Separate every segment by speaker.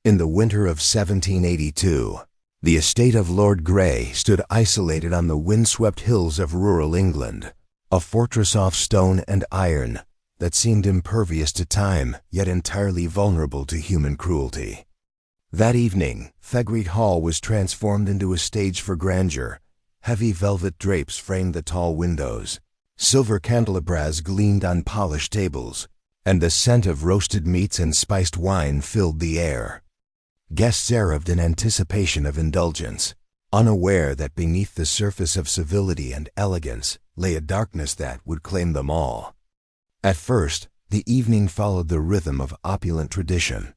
Speaker 1: In the winter of 1782, the estate of Lord Grey stood isolated on the windswept hills of rural England, a fortress of stone and iron that seemed impervious to time, yet entirely vulnerable to human cruelty. That evening, Thegreet Hall was transformed into a stage for grandeur. Heavy velvet drapes framed the tall windows, silver candelabras gleamed on polished tables, and the scent of roasted meats and spiced wine filled the air. Guests arrived in anticipation of indulgence, unaware that beneath the surface of civility and elegance lay a darkness that would claim them all. At first, the evening followed the rhythm of opulent tradition.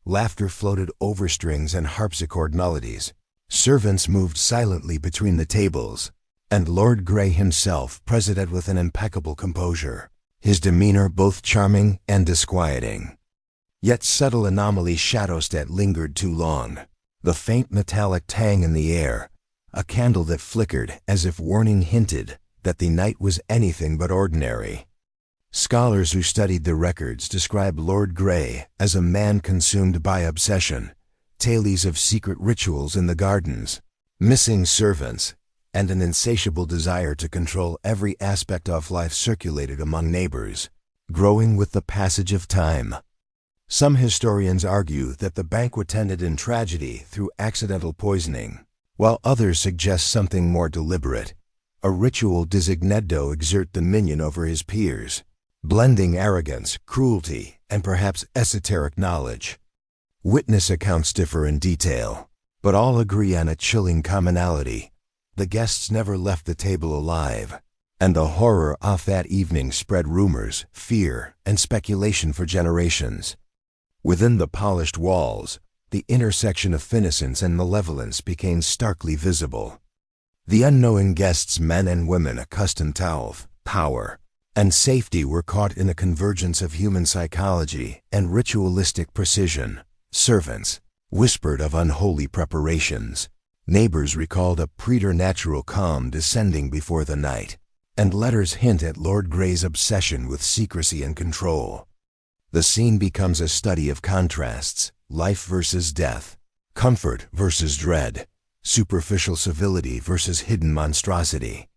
Speaker 1: Laughter floated over strings and harpsichord melodies. Servants moved silently between the tables, and Lord Grey himself presided with an impeccable composure, his demeanor both charming and disquieting. Yet subtle anomalies shadows that lingered too long, the faint metallic tang in the air, a candle that flickered as if warning hinted that the night was anything but ordinary. Scholars who studied the records describe Lord Grey as a man consumed by obsession, tales of secret rituals in the gardens, missing servants, and an insatiable desire to control every aspect of life circulated among neighbors, growing with the passage of time. Some historians argue that the banquet ended in tragedy through accidental poisoning, while others suggest something more deliberate, a ritual designed to exert dominion over his peers, blending arrogance, cruelty, and perhaps esoteric knowledge. Witness accounts differ in detail, but all agree on a chilling commonality. The guests never left the table alive, and the horror of that evening spread rumors, fear, and speculation for generations. Within the polished walls, the intersection of innocence and malevolence became starkly visible. The unknowing guests, men and women accustomed to wealth, power, and safety, were caught in a convergence of human psychology and ritualistic precision. Servants whispered of unholy preparations. Neighbors recalled a preternatural calm descending before the night, and letters hint at Lord Grey's obsession with secrecy and control. The scene becomes a study of contrasts, life versus death, comfort versus dread, superficial civility versus hidden monstrosity.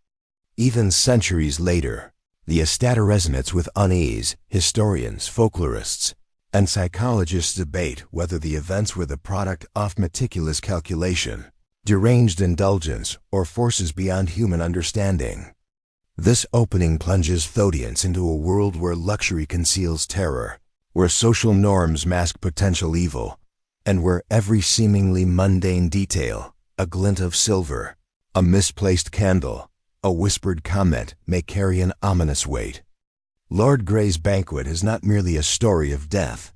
Speaker 1: Even centuries later, the estate resonates with unease. Historians, folklorists, and psychologists debate whether the events were the product of meticulous calculation, deranged indulgence, or forces beyond human understanding. This opening plunges the audience into a world where luxury conceals terror, where social norms mask potential evil, and where every seemingly mundane detail, a glint of silver, a misplaced candle, a whispered comment, may carry an ominous weight. Lord Grey's Banquet is not merely a story of death.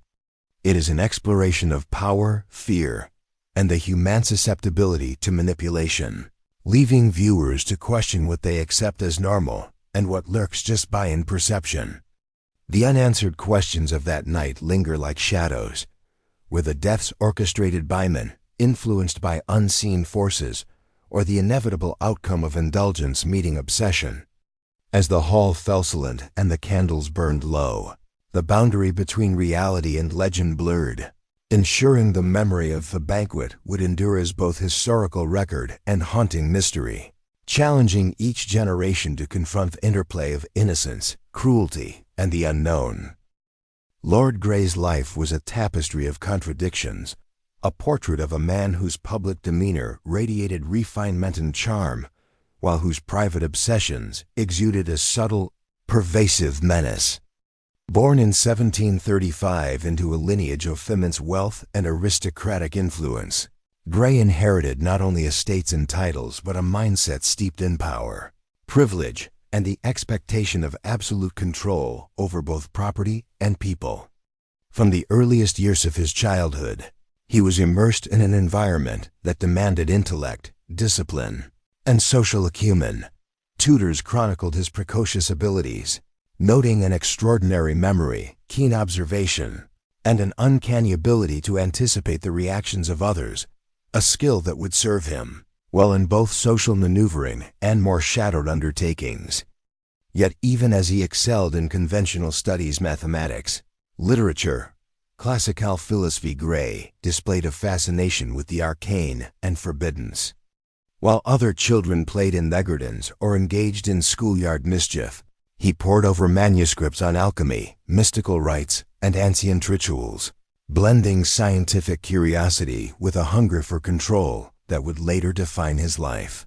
Speaker 1: It is an exploration of power, fear, and the human susceptibility to manipulation, leaving viewers to question what they accept as normal and what lurks just beyond perception. The unanswered questions of that night linger like shadows. Were the deaths orchestrated by men, influenced by unseen forces, or the inevitable outcome of indulgence meeting obsession? As the hall fell silent and the candles burned low, the boundary between reality and legend blurred, ensuring the memory of the banquet would endure as both historical record and haunting mystery, challenging each generation to confront the interplay of innocence, cruelty, and the unknown. Lord Grey's life was a tapestry of contradictions, a portrait of a man whose public demeanor radiated refinement and charm, while whose private obsessions exuded a subtle, pervasive menace. Born in 1735 into a lineage of immense wealth and aristocratic influence, Grey inherited not only estates and titles but a mindset steeped in power, privilege, and the expectation of absolute control over both property and people. From the earliest years of his childhood, he was immersed in an environment that demanded intellect, discipline, and social acumen. Tutors chronicled his precocious abilities, noting an extraordinary memory, keen observation, and an uncanny ability to anticipate the reactions of others, a skill that would serve him well in both social maneuvering and more shadowed undertakings. Yet even as he excelled in conventional studies, mathematics, literature, Classical philosophy Gray displayed a fascination with the arcane and forbidden. While other children played in the gardens or engaged in schoolyard mischief, he pored over manuscripts on alchemy, mystical rites, and ancient rituals, blending scientific curiosity with a hunger for control that would later define his life.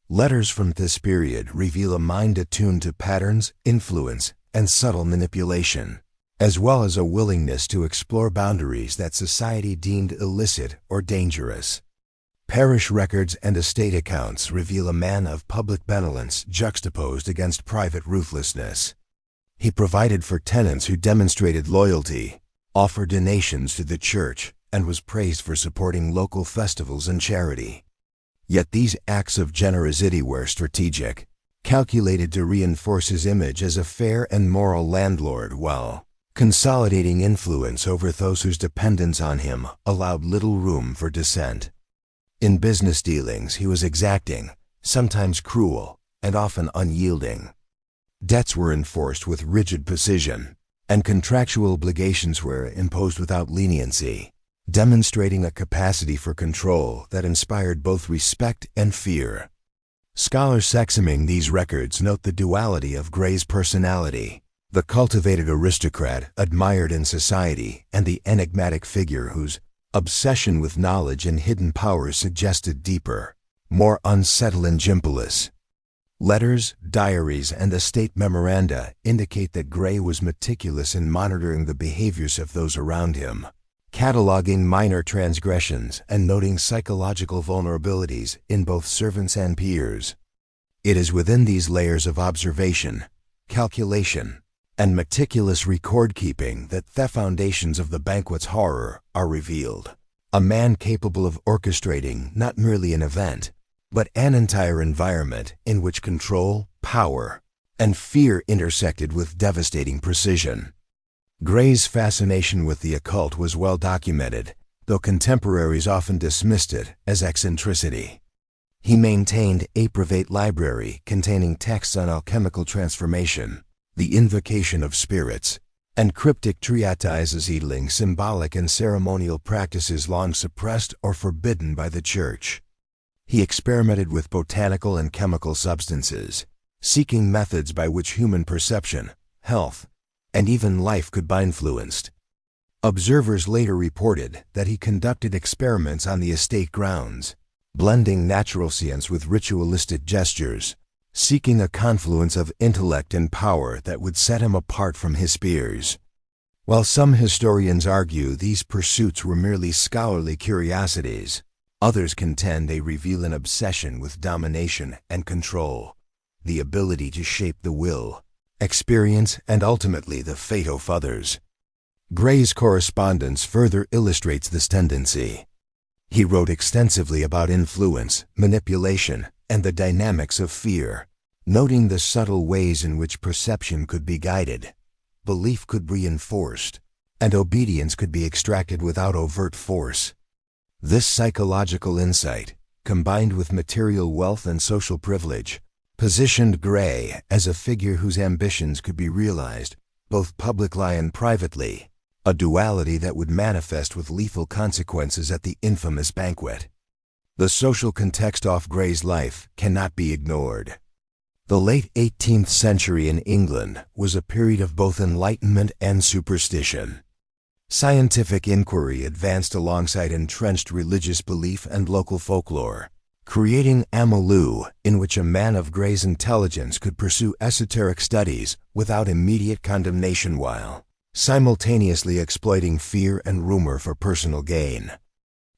Speaker 1: Letters from this period reveal a mind attuned to patterns, influence, and subtle manipulation, as well as a willingness to explore boundaries that society deemed illicit or dangerous. Parish records and estate accounts reveal a man of public benevolence juxtaposed against private ruthlessness. He provided for tenants who demonstrated loyalty, offered donations to the church, and was praised for supporting local festivals and charity. Yet these acts of generosity were strategic, calculated to reinforce his image as a fair and moral landlord while consolidating influence over those whose dependence on him allowed little room for dissent. In business dealings, he was exacting, sometimes cruel, and often unyielding. Debts were enforced with rigid precision, and contractual obligations were imposed without leniency, demonstrating a capacity for control that inspired both respect and fear. Scholars examining these records note the duality of Gray's personality: the cultivated aristocrat admired in society and the enigmatic figure whose obsession with knowledge and hidden powers suggested deeper, more unsettling impulse. Letters, diaries, and estate memoranda indicate that Gray was meticulous in monitoring the behaviors of those around him, cataloging minor transgressions and noting psychological vulnerabilities in both servants and peers. It is within these layers of observation, calculation, and meticulous record-keeping that the foundations of the banquet's horror are revealed. A man capable of orchestrating not merely an event, but an entire environment in which control, power, and fear intersected with devastating precision. Gray's fascination with the occult was well documented, though contemporaries often dismissed it as eccentricity. He maintained a private library containing texts on alchemical transformation, the invocation of spirits, and cryptic treatises detailing symbolic and ceremonial practices long suppressed or forbidden by the Church. He experimented with botanical and chemical substances, seeking methods by which human perception, health, and even life could be influenced. Observers later reported that he conducted experiments on the estate grounds, blending natural science with ritualistic gestures, seeking a confluence of intellect and power that would set him apart from his peers. While some historians argue these pursuits were merely scholarly curiosities, others contend they reveal an obsession with domination and control, the ability to shape the will, experience, and ultimately the fate of others. Gray's correspondence further illustrates this tendency. He wrote extensively about influence, manipulation, and the dynamics of fear, noting the subtle ways in which perception could be guided, belief could be reinforced, and obedience could be extracted without overt force. This psychological insight, combined with material wealth and social privilege, positioned Gray as a figure whose ambitions could be realized, both publicly and privately, a duality that would manifest with lethal consequences at the infamous banquet. The social context of Gray's life cannot be ignored. The late 18th century in England was a period of both enlightenment and superstition. Scientific inquiry advanced alongside entrenched religious belief and local folklore, creating a milieu in which a man of Gray's intelligence could pursue esoteric studies without immediate condemnation while simultaneously exploiting fear and rumor for personal gain.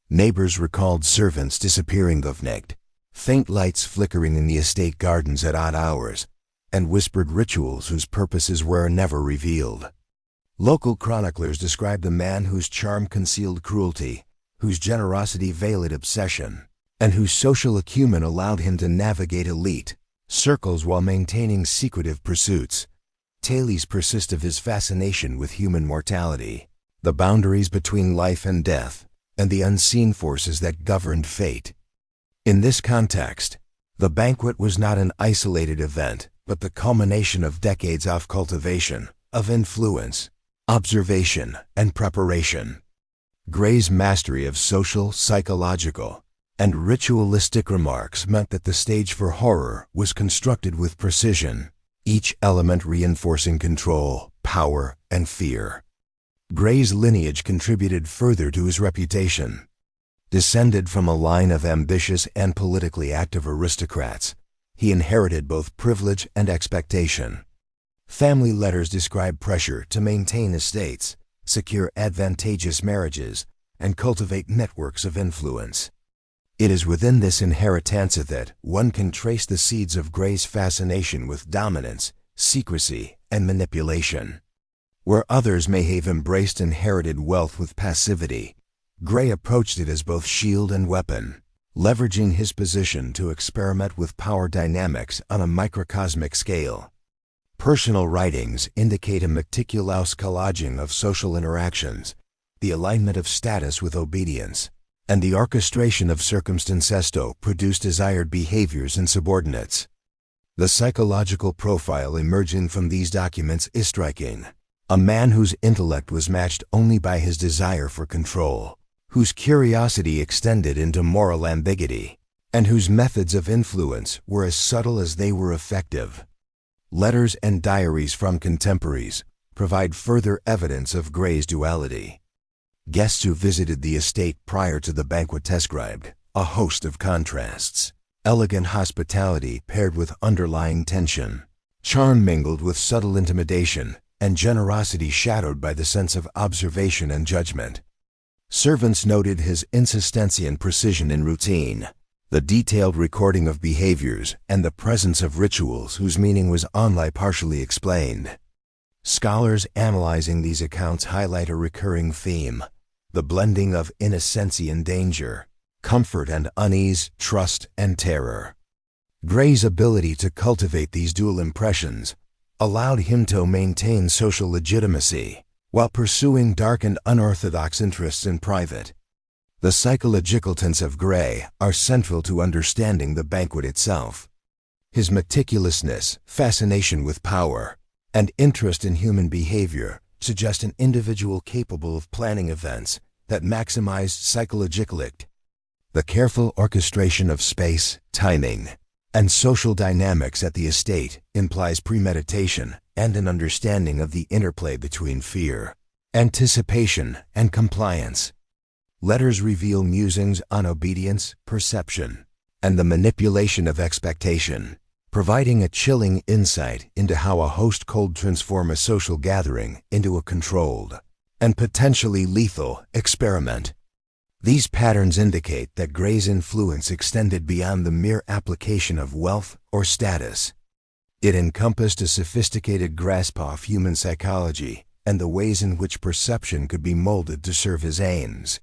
Speaker 1: Neighbors recalled servants disappearing that night, faint lights flickering in the estate gardens at odd hours, and whispered rituals whose purposes were never revealed. Local chroniclers described a man whose charm concealed cruelty, whose generosity veiled obsession, and whose social acumen allowed him to navigate elite circles while maintaining secretive pursuits. Tales persist of his fascination with human mortality, the boundaries between life and death, and the unseen forces that governed fate. In this context, the banquet was not an isolated event, but the culmination of decades of cultivation, of influence, Observation and preparation. Gray's mastery of social, psychological, and ritualistic remarks meant that the stage for horror was constructed with precision, each element reinforcing control, power, and fear. Gray's lineage contributed further to his reputation. Descended from a line of ambitious and politically active aristocrats, he inherited both privilege and expectation. Family letters describe pressure to maintain estates, secure advantageous marriages, and cultivate networks of influence. It is within this inheritance that one can trace the seeds of Gray's fascination with dominance, secrecy, and manipulation. Where others may have embraced inherited wealth with passivity, Gray approached it as both shield and weapon, leveraging his position to experiment with power dynamics on a microcosmic scale. Personal writings indicate a meticulous collaging of social interactions, the alignment of status with obedience, and the orchestration of circumstancesto produced desired behaviors in subordinates. The psychological profile emerging from these documents is striking. A man whose intellect was matched only by his desire for control, whose curiosity extended into moral ambiguity, and whose methods of influence were as subtle as they were effective. Letters and diaries from contemporaries provide further evidence of Gray's duality. Guests who visited the estate prior to the banquet described a host of contrasts. Elegant hospitality paired with underlying tension, charm mingled with subtle intimidation, and generosity shadowed by the sense of observation and judgment. Servants noted his insistency and precision in routine, the detailed recording of behaviors, and the presence of rituals whose meaning was only partially explained. Scholars analyzing these accounts highlight a recurring theme: the blending of innocency and danger, comfort and unease, trust and terror. Gray's ability to cultivate these dual impressions allowed him to maintain social legitimacy while pursuing dark and unorthodox interests in private. The psychological tenets of Gray are central to understanding the banquet itself. His meticulousness, fascination with power, and interest in human behavior suggest an individual capable of planning events that maximize psychological impact. The careful orchestration of space, timing, and social dynamics at the estate implies premeditation and an understanding of the interplay between fear, anticipation, and compliance. Letters reveal musings on obedience, perception, and the manipulation of expectation, providing a chilling insight into how a host could transform a social gathering into a controlled and potentially lethal experiment. These patterns indicate that Gray's influence extended beyond the mere application of wealth or status. It encompassed a sophisticated grasp of human psychology and the ways in which perception could be molded to serve his aims.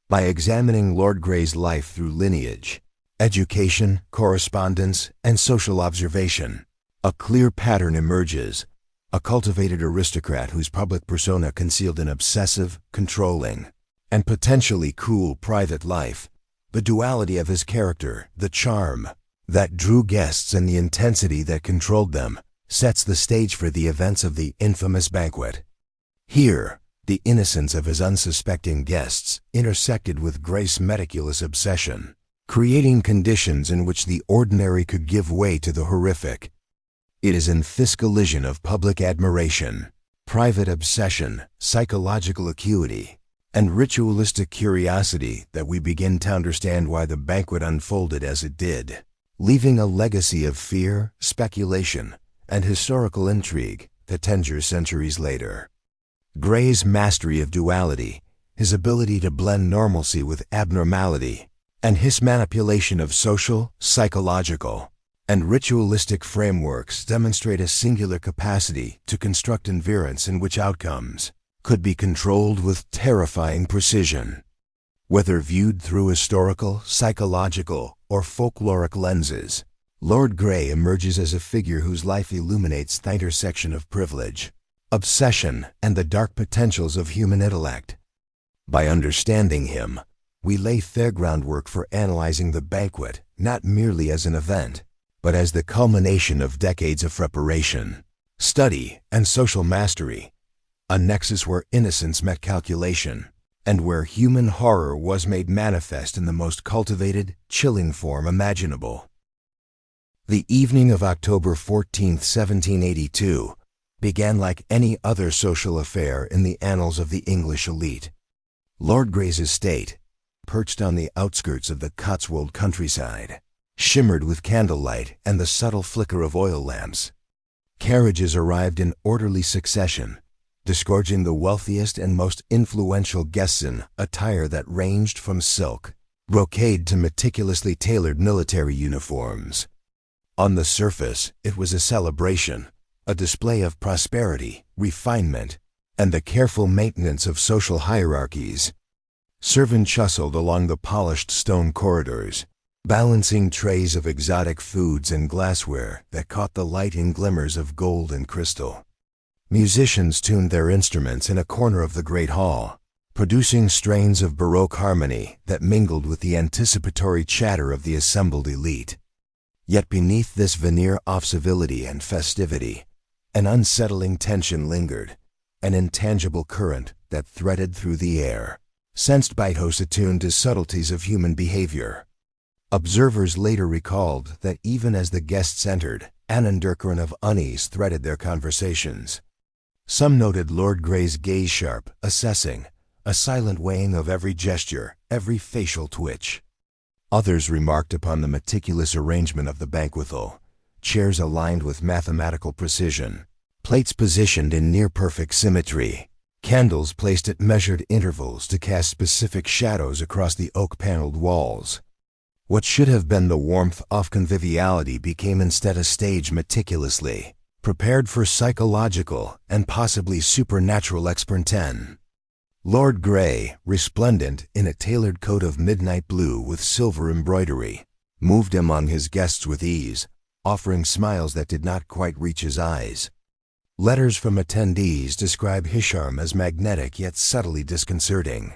Speaker 1: By examining Lord Gray's life through lineage, education, correspondence, and social observation, a clear pattern emerges: a cultivated aristocrat whose public persona concealed an obsessive, controlling, and potentially cruel private life. The duality of his character, the charm that drew guests and the intensity that controlled them, sets the stage for the events of the infamous banquet. Here, the innocence of his unsuspecting guests intersected with Gray's meticulous obsession, creating conditions in which the ordinary could give way to the horrific. It is in this collision of public admiration, private obsession, psychological acuity, and ritualistic curiosity that we begin to understand why the banquet unfolded as it did, leaving a legacy of fear, speculation, and historical intrigue that tenders centuries later. Gray's mastery of duality, his ability to blend normalcy with abnormality, and his manipulation of social, psychological, and ritualistic frameworks demonstrate a singular capacity to construct environments in which outcomes could be controlled with terrifying precision. Whether viewed through historical, psychological, or folkloric lenses, Lord Gray emerges as a figure whose life illuminates the intersection of privilege, obsession, and the dark potentials of human intellect. By understanding him, we lay the groundwork for analyzing the banquet not merely as an event, but as the culmination of decades of preparation, study, and social mastery, a nexus where innocence met calculation, and where human horror was made manifest in the most cultivated, chilling form imaginable. The evening of October 14, 1782, began like any other social affair in the annals of the English elite. Lord Grey's estate, perched on the outskirts of the Cotswold countryside, shimmered with candlelight and the subtle flicker of oil lamps. Carriages arrived in orderly succession, disgorging the wealthiest and most influential guests in attire that ranged from silk, brocade to meticulously tailored military uniforms. On the surface, it was a celebration, a display of prosperity, refinement, and the careful maintenance of social hierarchies. Servants hustled along the polished stone corridors, balancing trays of exotic foods and glassware that caught the light in glimmers of gold and crystal. Musicians tuned their instruments in a corner of the great hall, producing strains of Baroque harmony that mingled with the anticipatory chatter of the assembled elite. Yet beneath this veneer of civility and festivity, an unsettling tension lingered, an intangible current that threaded through the air, sensed by hosts attuned to subtleties of human behavior. Observers later recalled that even as the guests entered, an undercurrent of unease threaded their conversations. Some noted Lord Grey's gaze sharp, assessing, a silent weighing of every gesture, every facial twitch. Others remarked upon the meticulous arrangement of the banquet hall, chairs aligned with mathematical precision, plates positioned in near-perfect symmetry, candles placed at measured intervals to cast specific shadows across the oak-paneled walls. What should have been the warmth of conviviality became instead a stage meticulously prepared for psychological and possibly supernatural expertise. Lord Grey, resplendent in a tailored coat of midnight blue with silver embroidery, moved among his guests with ease, offering smiles that did not quite reach his eyes. Letters from attendees describe his charm as magnetic yet subtly disconcerting.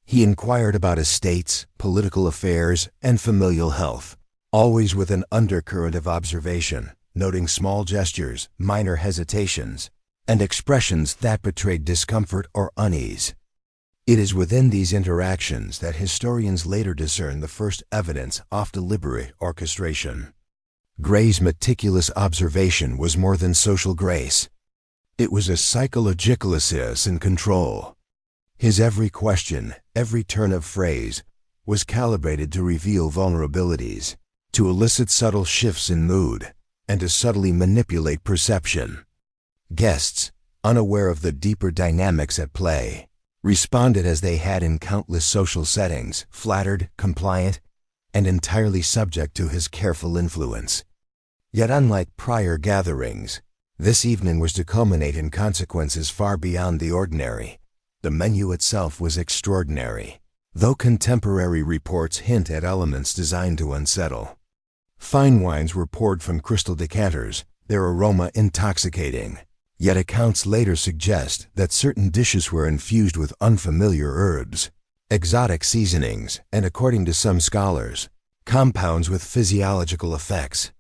Speaker 1: He inquired about estates, political affairs, and familial health, always with an undercurrent of observation, noting small gestures, minor hesitations, and expressions that betrayed discomfort or unease. It is within these interactions that historians later discern the first evidence of deliberate orchestration. Grey's meticulous observation was more than social grace. It was a psychological assist in control. His every question, every turn of phrase, was calibrated to reveal vulnerabilities, to elicit subtle shifts in mood, and to subtly manipulate perception. Guests, unaware of the deeper dynamics at play, responded as they had in countless social settings, flattered, compliant, and entirely subject to his careful influence. Yet unlike prior gatherings, this evening was to culminate in consequences far beyond the ordinary. The menu itself was extraordinary, though contemporary reports hint at elements designed to unsettle. Fine wines were poured from crystal decanters, their aroma intoxicating. Yet accounts later suggest that certain dishes were infused with unfamiliar herbs, exotic seasonings, and according to some scholars, compounds with physiological effects.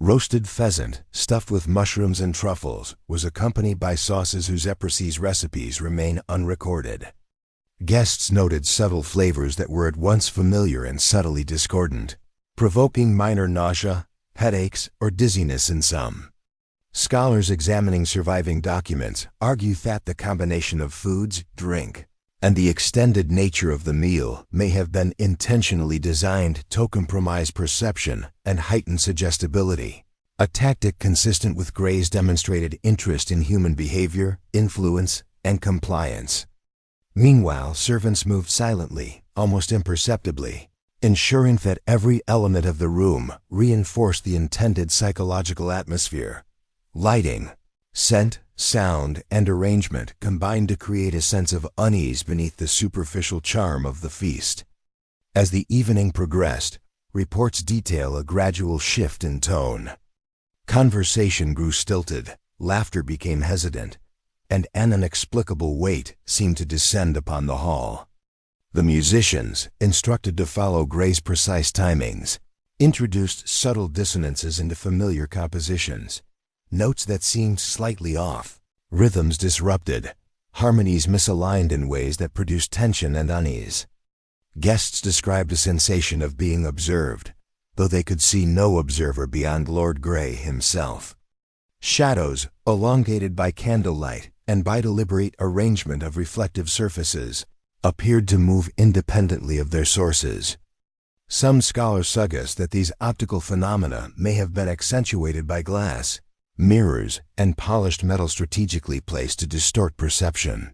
Speaker 1: Roasted pheasant, stuffed with mushrooms and truffles, was accompanied by sauces whose precise recipes remain unrecorded. Guests noted subtle flavors that were at once familiar and subtly discordant, provoking minor nausea, headaches, or dizziness in some. Scholars examining surviving documents argue that the combination of foods, drink, and the extended nature of the meal may have been intentionally designed to compromise perception and heighten suggestibility, a tactic consistent with Grey's demonstrated interest in human behavior, influence, and compliance. Meanwhile, servants moved silently, almost imperceptibly, ensuring that every element of the room reinforced the intended psychological atmosphere. Lighting, scent, sound, and arrangement combined to create a sense of unease beneath the superficial charm of the feast. As the evening progressed, reports detail a gradual shift in tone. Conversation grew stilted, laughter became hesitant, and an inexplicable weight seemed to descend upon the hall. The musicians, instructed to follow Grey's precise timings, introduced subtle dissonances into familiar compositions, notes that seemed slightly off, rhythms disrupted, harmonies misaligned in ways that produced tension and unease. Guests described a sensation of being observed, though they could see no observer beyond Lord Grey himself. Shadows, elongated by candlelight and by deliberate arrangement of reflective surfaces, appeared to move independently of their sources. Some scholars suggest that these optical phenomena may have been accentuated by glass, mirrors, and polished metal strategically placed to distort perception.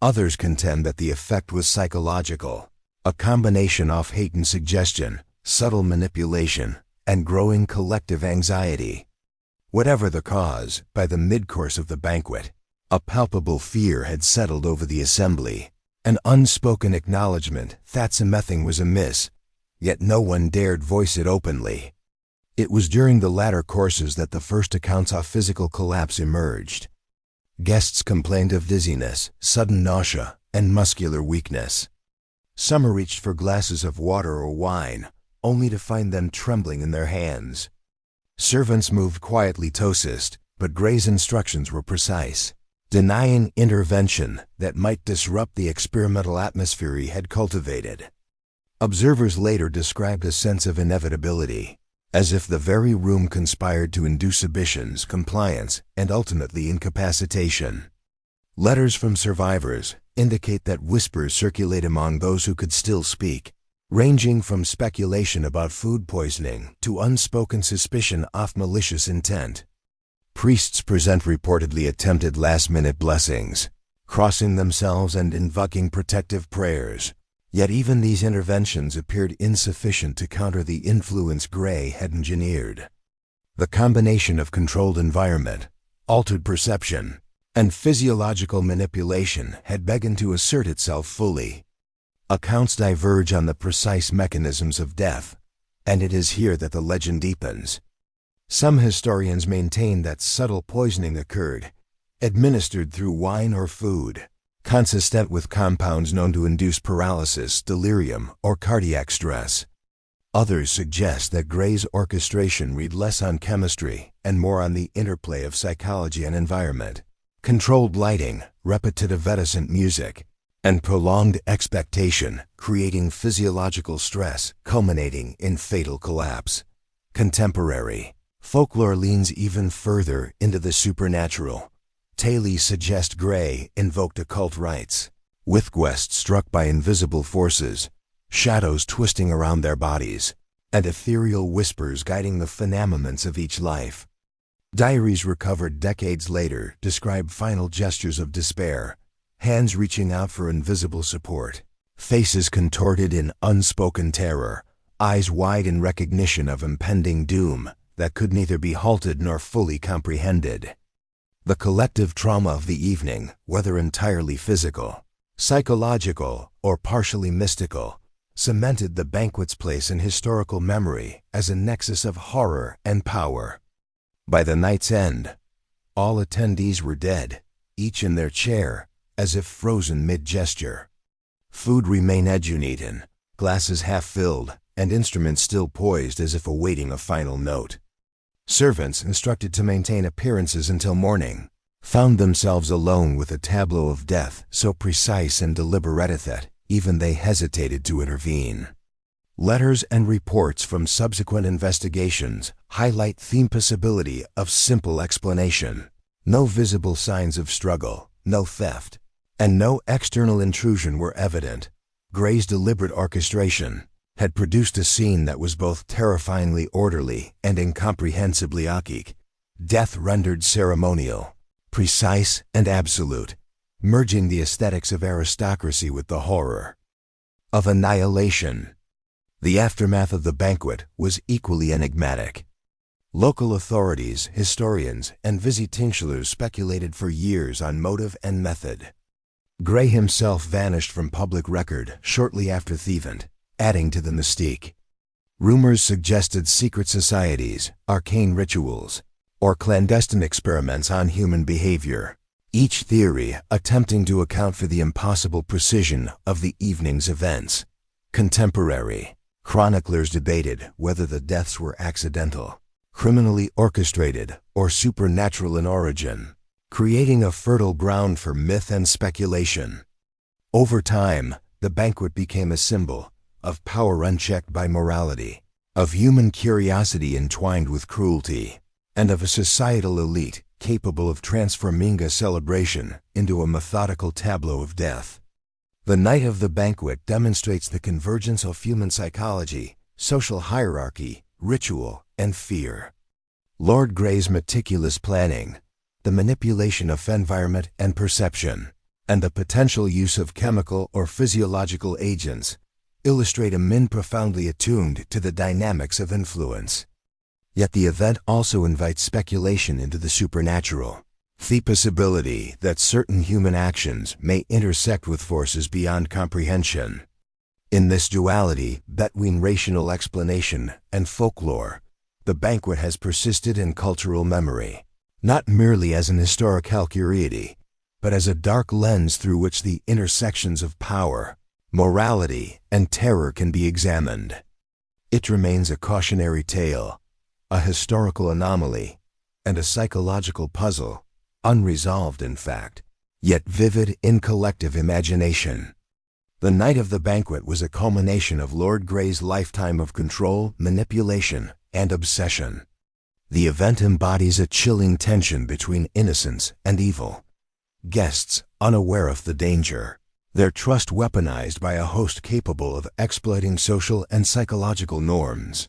Speaker 1: Others contend that the effect was psychological, a combination of heightened suggestion, subtle manipulation, and growing collective anxiety. Whatever the cause, by the mid-course of the banquet, a palpable fear had settled over the assembly, an unspoken acknowledgement that something was amiss, yet no one dared voice it openly. It was during the latter courses that the first accounts of physical collapse emerged. Guests complained of dizziness, sudden nausea, and muscular weakness. Some reached for glasses of water or wine, only to find them trembling in their hands. Servants moved quietly to assist, but Grey's instructions were precise, denying intervention that might disrupt the experimental atmosphere he had cultivated. Observers later described a sense of inevitability, as if the very room conspired to induce submissions, compliance, and ultimately incapacitation. Letters from survivors indicate that whispers circulate among those who could still speak, ranging from speculation about food poisoning to unspoken suspicion of malicious intent. Priests present reportedly attempted last-minute blessings, crossing themselves and invoking protective prayers. Yet even these interventions appeared insufficient to counter the influence Grey had engineered. The combination of controlled environment, altered perception, and physiological manipulation had begun to assert itself fully. Accounts diverge on the precise mechanisms of death, and it is here that the legend deepens. Some historians maintain that subtle poisoning occurred, administered through wine or food, consistent with compounds known to induce paralysis, delirium, or cardiac stress. Others suggest that Grey's orchestration read less on chemistry and more on the interplay of psychology and environment. Controlled lighting, repetitive reticent music, and prolonged expectation, creating physiological stress, culminating in fatal collapse. Contemporary folklore leans even further into the supernatural. Tales suggest Grey invoked occult rites, with guests struck by invisible forces, shadows twisting around their bodies, and ethereal whispers guiding the phenomenons of each life. Diaries recovered decades later describe final gestures of despair, hands reaching out for invisible support, faces contorted in unspoken terror, eyes wide in recognition of impending doom that could neither be halted nor fully comprehended. The collective trauma of the evening, whether entirely physical, psychological, or partially mystical, cemented the banquet's place in historical memory as a nexus of horror and power. By the night's end, all attendees were dead, each in their chair, as if frozen mid-gesture. Food remained uneaten, glasses half-filled, and instruments still poised as if awaiting a final note. Servants, instructed to maintain appearances until morning, found themselves alone with a tableau of death so precise and deliberate that even they hesitated to intervene. Letters and reports from subsequent investigations highlight the impossibility of simple explanation. No visible signs of struggle, no theft, and no external intrusion were evident. Grey's deliberate orchestration had produced a scene that was both terrifyingly orderly and incomprehensibly archaic. Death rendered ceremonial, precise and absolute, merging the aesthetics of aristocracy with the horror of annihilation. The aftermath of the banquet was equally enigmatic. Local authorities, historians, and visitinculars speculated for years on motive and method. Grey himself vanished from public record shortly after the event, adding to the mystique. Rumors suggested secret societies, arcane rituals, or clandestine experiments on human behavior, each theory attempting to account for the impossible precision of the evening's events. Contemporary chroniclers debated whether the deaths were accidental, criminally orchestrated, or supernatural in origin. creating a fertile ground for myth and speculation. Over time, the banquet became a symbol of power unchecked by morality, of human curiosity entwined with cruelty, and of a societal elite capable of transforming a celebration into a methodical tableau of death. The night of the banquet demonstrates the convergence of human psychology, social hierarchy, ritual, and fear. Lord Grey's meticulous planning, the manipulation of environment and perception, and the potential use of chemical or physiological agents illustrate a mind profoundly attuned to the dynamics of influence. Yet the event also invites speculation into the supernatural, the possibility that certain human actions may intersect with forces beyond comprehension. In this duality between rational explanation and folklore, the banquet has persisted in cultural memory, not merely as an historical curiosity, but as a dark lens through which the intersections of power, morality, and terror can be examined. It remains a cautionary tale, a historical anomaly, and a psychological puzzle, unresolved in fact, yet vivid in collective imagination. The night of the banquet was a culmination of Lord Grey's lifetime of control, manipulation, and obsession. The event embodies a chilling tension between innocence and evil. Guests, unaware of the danger, their trust weaponized by a host capable of exploiting social and psychological norms.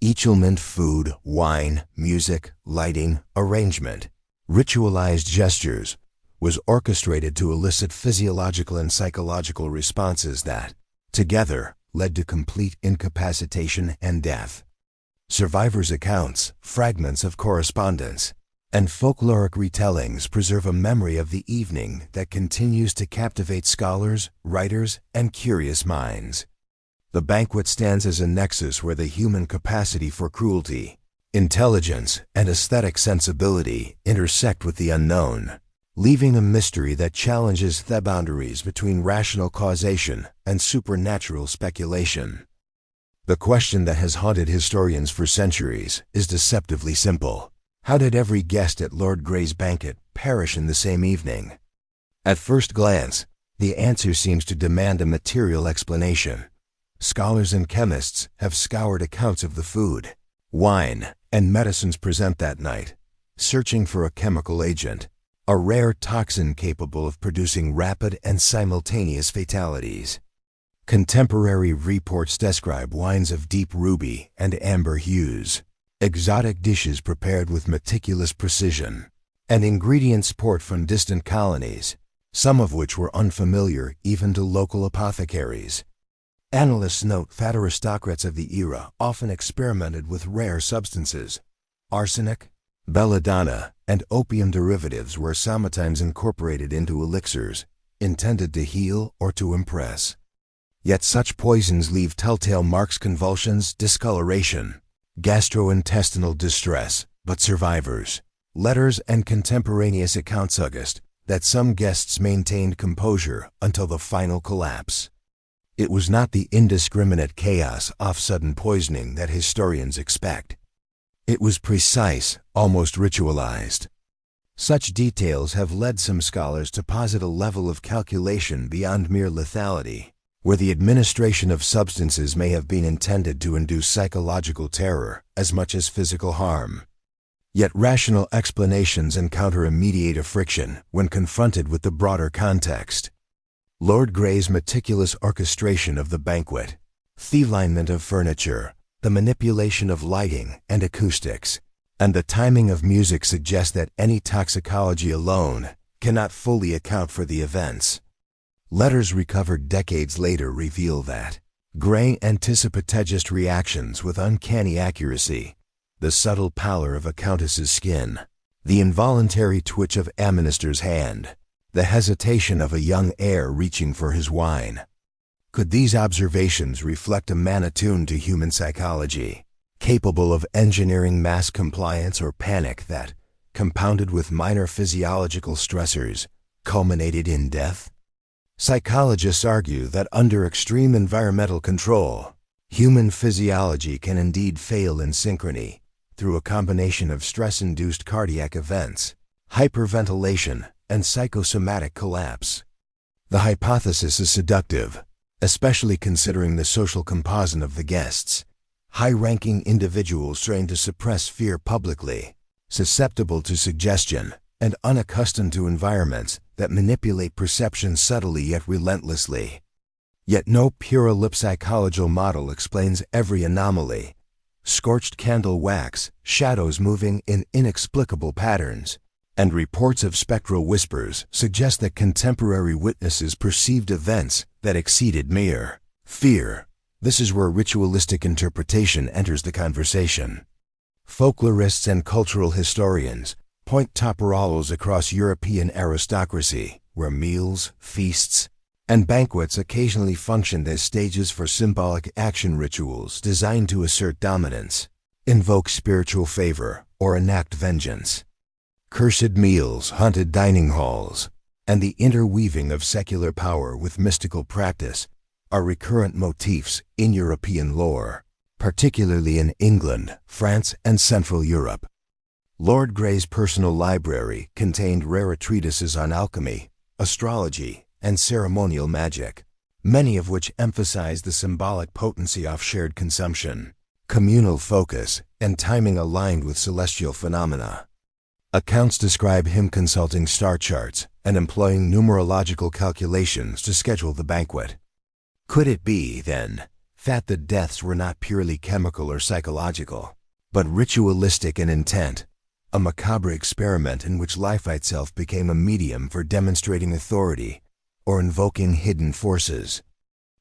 Speaker 1: Each element, food, wine, music, lighting, arrangement, ritualized gestures, was orchestrated to elicit physiological and psychological responses that, together, led to complete incapacitation and death. Survivors' accounts, fragments of correspondence, and folkloric retellings preserve a memory of the evening that continues to captivate scholars, writers, and curious minds. The banquet stands as a nexus where the human capacity for cruelty, intelligence, and aesthetic sensibility intersect with the unknown, leaving a mystery that challenges the boundaries between rational causation and supernatural speculation. The question that has haunted historians for centuries is deceptively simple. How did every guest at Lord Grey's banquet perish in the same evening? At first glance, the answer seems to demand a material explanation. Scholars and chemists have scoured accounts of the food, wine, and medicines present that night, searching for a chemical agent, a rare toxin capable of producing rapid and simultaneous fatalities. Contemporary reports describe wines of deep ruby and amber hues, exotic dishes prepared with meticulous precision, and ingredients poured from distant colonies, some of which were unfamiliar even to local apothecaries. Analysts note that aristocrats of the era often experimented with rare substances. Arsenic, belladonna, and opium derivatives were sometimes incorporated into elixirs, intended to heal or to impress. Yet such poisons leave telltale marks: convulsions, discoloration, gastrointestinal distress, but survivors. Letters and contemporaneous accounts suggest that some guests maintained composure until the final collapse. It was not the indiscriminate chaos of sudden poisoning that historians expect. It was precise, almost ritualized. Such details have led some scholars to posit a level of calculation beyond mere lethality, where the administration of substances may have been intended to induce psychological terror as much as physical harm. Yet rational explanations encounter immediate friction when confronted with the broader context. Lord Grey's meticulous orchestration of the banquet, the alignment of furniture, the manipulation of lighting and acoustics, and the timing of music suggest that any toxicology alone cannot fully account for the events. Letters recovered decades later reveal that Grey anticipated reactions with uncanny accuracy: the subtle pallor of a countess's skin, the involuntary twitch of a minister's hand, the hesitation of a young heir reaching for his wine. Could these observations reflect a man attuned to human psychology, capable of engineering mass compliance or panic that, compounded with minor physiological stressors, culminated in death? Psychologists argue that under extreme environmental control, human physiology can indeed fail in synchrony through a combination of stress-induced cardiac events, hyperventilation, and psychosomatic collapse. The hypothesis is seductive, especially considering the social composite of the guests. High-ranking individuals trained to suppress fear publicly, susceptible to suggestion, and unaccustomed to environments that manipulate perception subtly yet relentlessly. Yet no pure psychological model explains every anomaly. Scorched candle wax, shadows moving in inexplicable patterns, and reports of spectral whispers suggest that contemporary witnesses perceived events that exceeded mere fear. This is where ritualistic interpretation enters the conversation. Folklorists and cultural historians point to parallels across European aristocracy, where meals, feasts, and banquets occasionally functioned as stages for symbolic action rituals designed to assert dominance, invoke spiritual favor, or enact vengeance. Cursed meals, haunted dining halls, and the interweaving of secular power with mystical practice are recurrent motifs in European lore, particularly in England, France, and Central Europe. Lord Grey's personal library contained rare treatises on alchemy, astrology, and ceremonial magic, many of which emphasize the symbolic potency of shared consumption, communal focus, and timing aligned with celestial phenomena. Accounts describe him consulting star charts and employing numerological calculations to schedule the banquet. Could it be, then, that the deaths were not purely chemical or psychological, but ritualistic in intent, a macabre experiment in which life itself became a medium for demonstrating authority or invoking hidden forces?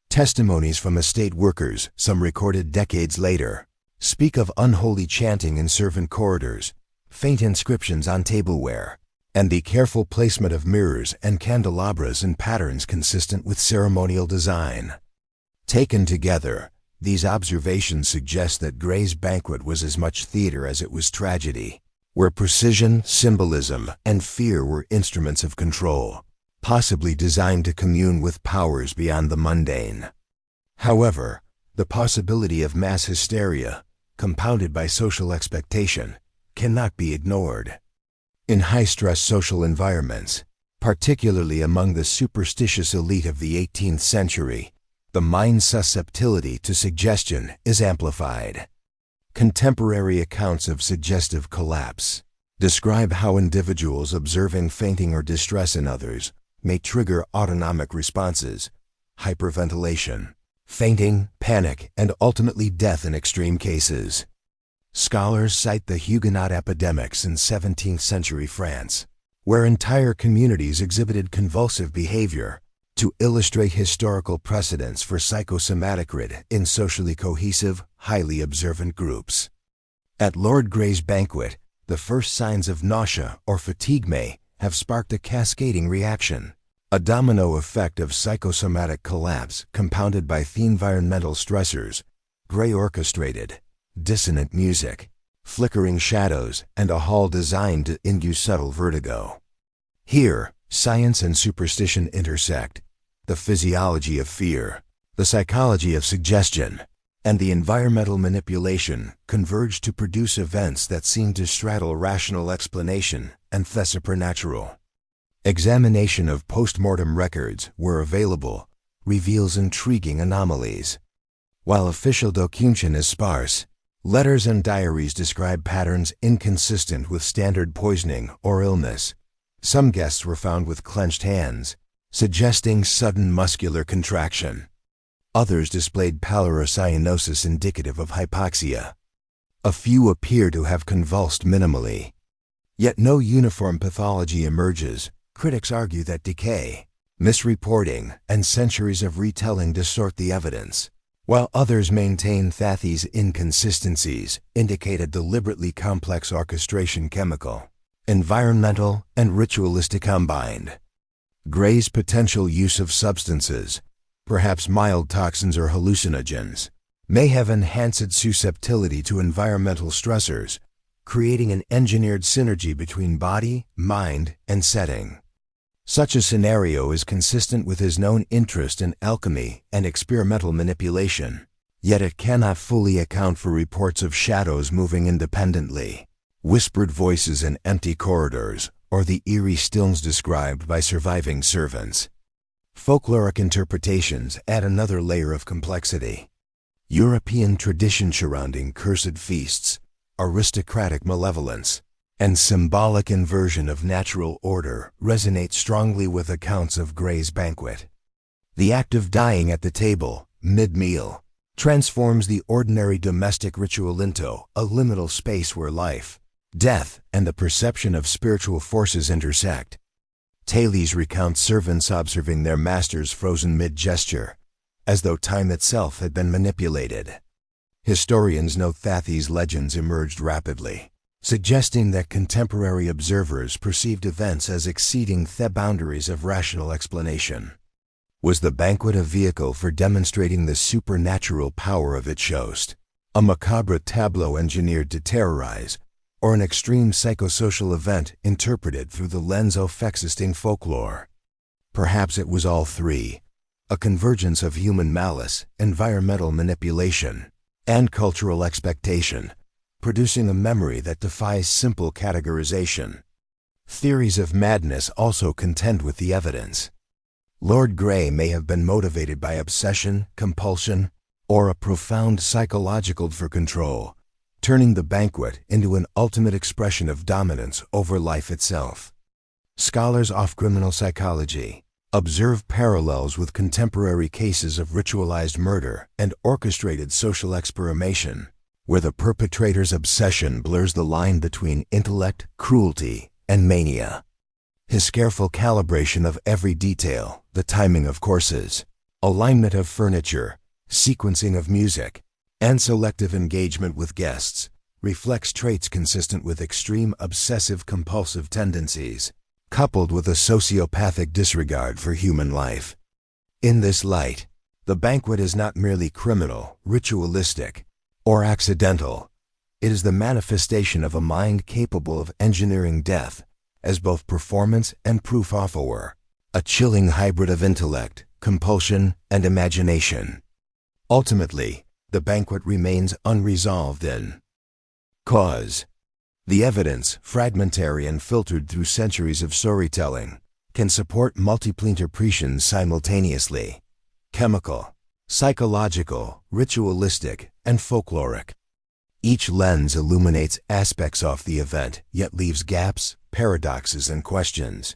Speaker 1: Testimonies from estate workers, some recorded decades later, speak of unholy chanting in servant corridors, faint inscriptions on tableware, and the careful placement of mirrors and candelabras in patterns consistent with ceremonial design. Taken together, these observations suggest that Grey's banquet was as much theater as it was tragedy, where precision, symbolism, and fear were instruments of control, possibly designed to commune with powers beyond the mundane. However, the possibility of mass hysteria, compounded by social expectation, cannot be ignored. In high-stress social environments, particularly among the superstitious elite of the 18th century, the mind's susceptibility to suggestion is amplified. Contemporary accounts of suggestive collapse describe how individuals observing fainting or distress in others may trigger autonomic responses, hyperventilation, fainting, panic, and ultimately death in extreme cases. Scholars cite the Huguenot epidemics in 17th century France, where entire communities exhibited convulsive behavior, to illustrate historical precedents for psychosomatic rid in socially cohesive, highly observant groups. At Lord Grey's banquet, the first signs of nausea or fatigue may have sparked a cascading reaction, a domino effect of psychosomatic collapse compounded by the environmental stressors. Grey orchestrated dissonant music, flickering shadows, and a hall designed to induce subtle vertigo. Here, science and superstition intersect. The physiology of fear, the psychology of suggestion, and the environmental manipulation converge to produce events that seem to straddle rational explanation and the supernatural. Examination of post-mortem records, where available, reveals intriguing anomalies. While official documentation is sparse, letters and diaries describe patterns inconsistent with standard poisoning or illness. Some guests were found with clenched hands, suggesting sudden muscular contraction. Others displayed pallor or cyanosis indicative of hypoxia. A few appear to have convulsed minimally. Yet no uniform pathology emerges. Critics argue that decay, misreporting, and centuries of retelling distort the evidence, while others maintain that these inconsistencies indicate a deliberately complex orchestration, chemical, environmental, and ritualistic combined. Grey's potential use of substances, perhaps mild toxins or hallucinogens, may have enhanced susceptibility to environmental stressors, creating an engineered synergy between body, mind, and setting. Such a scenario is consistent with his known interest in alchemy and experimental manipulation, yet it cannot fully account for reports of shadows moving independently, whispered voices in empty corridors, or the eerie stillness described by surviving servants. Folkloric interpretations add another layer of complexity. European tradition surrounding cursed feasts, aristocratic malevolence, and symbolic inversion of natural order resonate strongly with accounts of Gray's banquet. The act of dying at the table, mid-meal, transforms the ordinary domestic ritual into a liminal space where life, death, and the perception of spiritual forces intersect. Thales recounts servants observing their masters frozen mid-gesture, as though time itself had been manipulated. Historians note that these legends emerged rapidly, suggesting that contemporary observers perceived events as exceeding the boundaries of rational explanation. Was the banquet a vehicle for demonstrating the supernatural power of its host, a macabre tableau engineered to terrorize, or an extreme psychosocial event interpreted through the lens of existing folklore? Perhaps it was all three, a convergence of human malice, environmental manipulation, and cultural expectation, producing a memory that defies simple categorization. Theories of madness also contend with the evidence. Lord Grey may have been motivated by obsession, compulsion, or a profound psychological for control, turning the banquet into an ultimate expression of dominance over life itself. Scholars of criminal psychology observe parallels with contemporary cases of ritualized murder and orchestrated social experimentation, where the perpetrator's obsession blurs the line between intellect, cruelty, and mania. His careful calibration of every detail, the timing of courses, alignment of furniture, sequencing of music, and selective engagement with guests, reflects traits consistent with extreme obsessive-compulsive tendencies, coupled with a sociopathic disregard for human life. In this light, the banquet is not merely criminal, ritualistic, or accidental. It is the manifestation of a mind capable of engineering death as both performance and proof of war, a chilling hybrid of intellect, compulsion, and imagination. Ultimately, the banquet remains unresolved in cause. The evidence, fragmentary and filtered through centuries of storytelling, can support multiple interpretations simultaneously: chemical, psychological, ritualistic, and folkloric. Each lens illuminates aspects of the event, yet leaves gaps, paradoxes, and questions.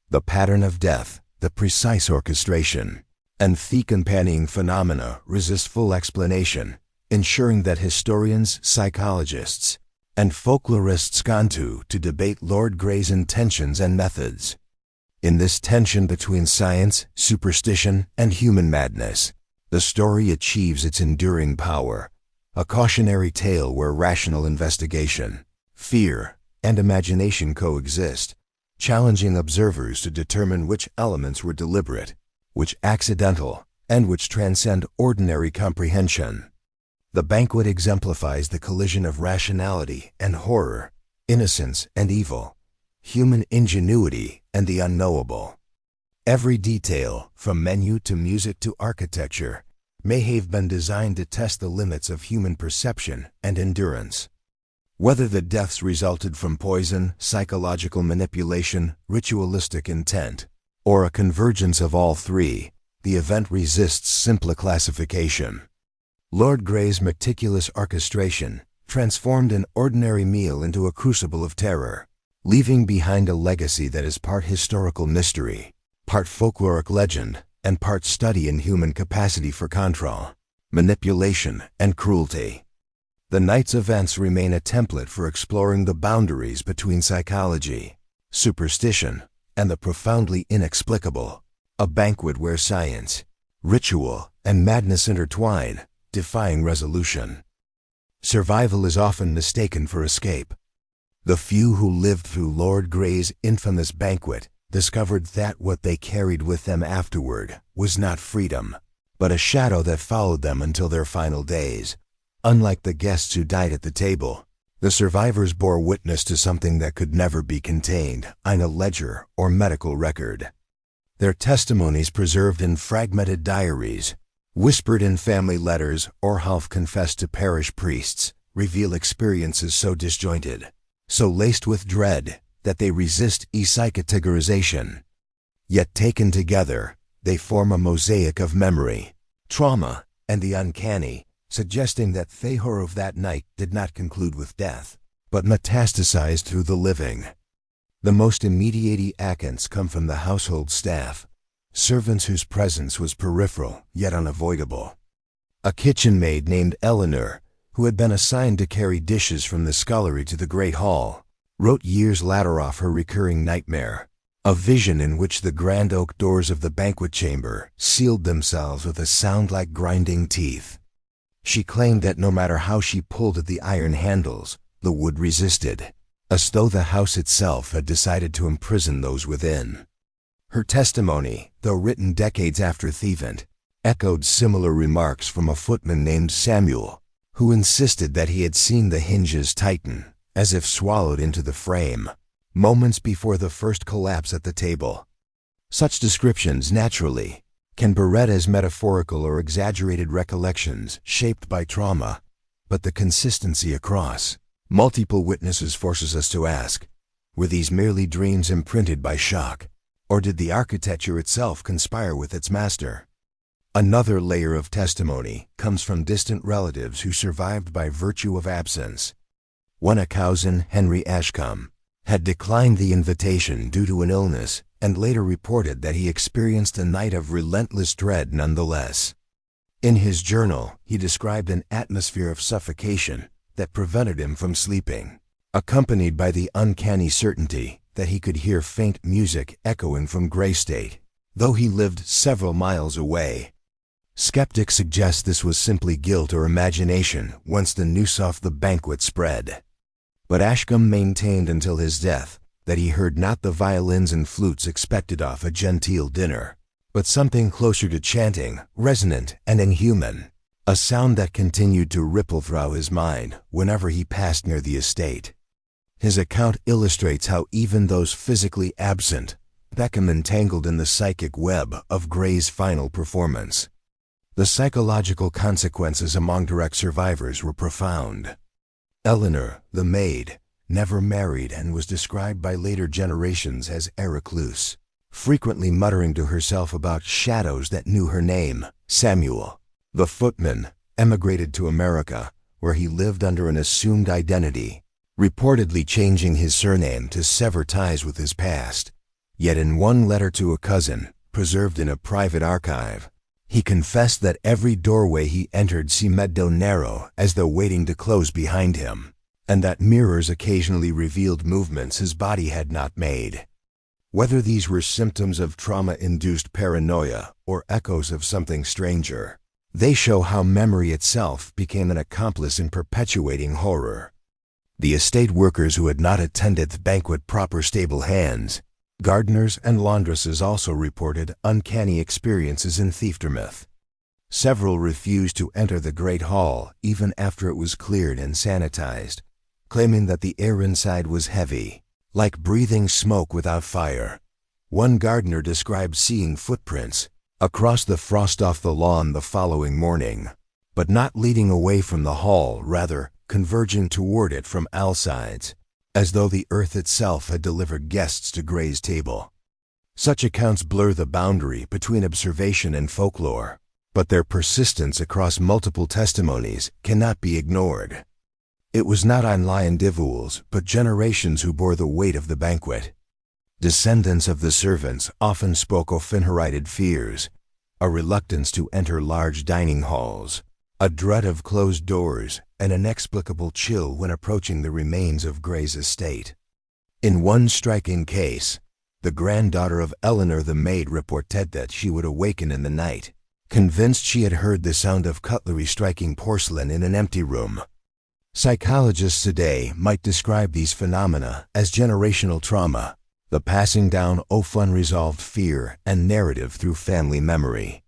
Speaker 1: The pattern of death, the precise orchestration, and the accompanying phenomena resist full explanation, ensuring that historians, psychologists, and folklorists continue to debate Lord Grey's intentions and methods. In this tension between science, superstition, and human madness, the story achieves its enduring power, a cautionary tale where rational investigation, fear, and imagination coexist, challenging observers to determine which elements were deliberate, which accidental, and which transcend ordinary comprehension. The banquet exemplifies the collision of rationality and horror, innocence and evil, human ingenuity and the unknowable. Every detail, from menu to music to architecture, may have been designed to test the limits of human perception and endurance. Whether the deaths resulted from poison, psychological manipulation, ritualistic intent, or a convergence of all three, the event resists simple classification. Lord Grey's meticulous orchestration transformed an ordinary meal into a crucible of terror, leaving behind a legacy that is part historical mystery, part folkloric legend, and part study in human capacity for control, manipulation, and cruelty. The night's events remain a template for exploring the boundaries between psychology, superstition, and the profoundly inexplicable, a banquet where science, ritual, and madness intertwine, defying resolution. Survival is often mistaken for escape. The few who lived through Lord Grey's infamous banquet discovered that what they carried with them afterward was not freedom, but a shadow that followed them until their final days. Unlike the guests who died at the table, the survivors bore witness to something that could never be contained in a ledger or medical record. Their testimonies, preserved in fragmented diaries, whispered in family letters, or half-confessed to parish priests, reveal experiences so disjointed, so laced with dread, that they resist e-psychocategorization. Yet taken together, they form a mosaic of memory, trauma, and the uncanny, suggesting that the horror of that night did not conclude with death, but metastasized through the living. The most immediate accounts come from the household staff, servants whose presence was peripheral yet unavoidable. A kitchen maid named Eleanor, who had been assigned to carry dishes from the scullery to the great hall, wrote years later off her recurring nightmare, a vision in which the grand oak doors of the banquet chamber sealed themselves with a sound like grinding teeth. She claimed that no matter how she pulled at the iron handles, the wood resisted, as though the house itself had decided to imprison those within. Her testimony, though written decades after the event, echoed similar remarks from a footman named Samuel, who insisted that he had seen the hinges tighten, as if swallowed into the frame, moments before the first collapse at the table. Such descriptions, naturally, can be read as metaphorical or exaggerated recollections shaped by trauma, but the consistency across multiple witnesses forces us to ask, were these merely dreams imprinted by shock, or did the architecture itself conspire with its master? Another layer of testimony comes from distant relatives who survived by virtue of absence. One cousin, Henry Ashcombe, had declined the invitation due to an illness and later reported that he experienced a night of relentless dread nonetheless. In his journal, he described an atmosphere of suffocation that prevented him from sleeping, accompanied by the uncanny certainty that he could hear faint music echoing from Grey State, though he lived several miles away. Skeptics suggest this was simply guilt or imagination once the news of the banquet spread. But Ashcombe maintained until his death that he heard not the violins and flutes expected off a genteel dinner, but something closer to chanting, resonant and inhuman, a sound that continued to ripple through his mind whenever he passed near the estate. His account illustrates how even those physically absent become entangled in the psychic web of Gray's final performance. The psychological consequences among direct survivors were profound. Eleanor, the maid, never married and was described by later generations as a recluse, frequently muttering to herself about shadows that knew her name. Samuel, the footman, emigrated to America, where he lived under an assumed identity, reportedly changing his surname to sever ties with his past. Yet in one letter to a cousin, preserved in a private archive, he confessed that every doorway he entered seemed narrow as though waiting to close behind him, and that mirrors occasionally revealed movements his body had not made. Whether these were symptoms of trauma-induced paranoia or echoes of something stranger, they show how memory itself became an accomplice in perpetuating horror. The estate workers who had not attended the banquet proper stable hands, gardeners and laundresses also reported uncanny experiences in Thiefdermouth. Several refused to enter the Great Hall even after it was cleared and sanitized, claiming that the air inside was heavy, like breathing smoke without fire. One gardener described seeing footprints across the frost off the lawn the following morning, but not leading away from the hall, rather converging toward it from all sides, as though the earth itself had delivered guests to Gray's table. Such accounts blur the boundary between observation and folklore, but their persistence across multiple testimonies cannot be ignored. It was not only individuals, but generations who bore the weight of the banquet. Descendants of the servants often spoke of inherited fears, a reluctance to enter large dining halls, a dread of closed doors, and an inexplicable chill when approaching the remains of Gray's estate. In one striking case, the granddaughter of Eleanor the maid reported that she would awaken in the night, convinced she had heard the sound of cutlery striking porcelain in an empty room. Psychologists today might describe these phenomena as generational trauma, the passing down of unresolved fear and narrative through family memory.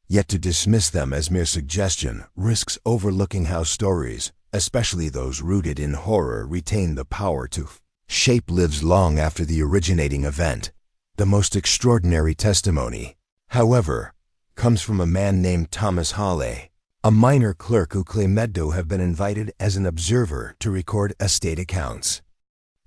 Speaker 1: Yet to dismiss them as mere suggestion risks overlooking how stories, especially those rooted in horror, retain the power to shape lives long after the originating event. The most extraordinary testimony, however, comes from a man named Thomas Hawley, a minor clerk who claimed to have been invited as an observer to record estate accounts.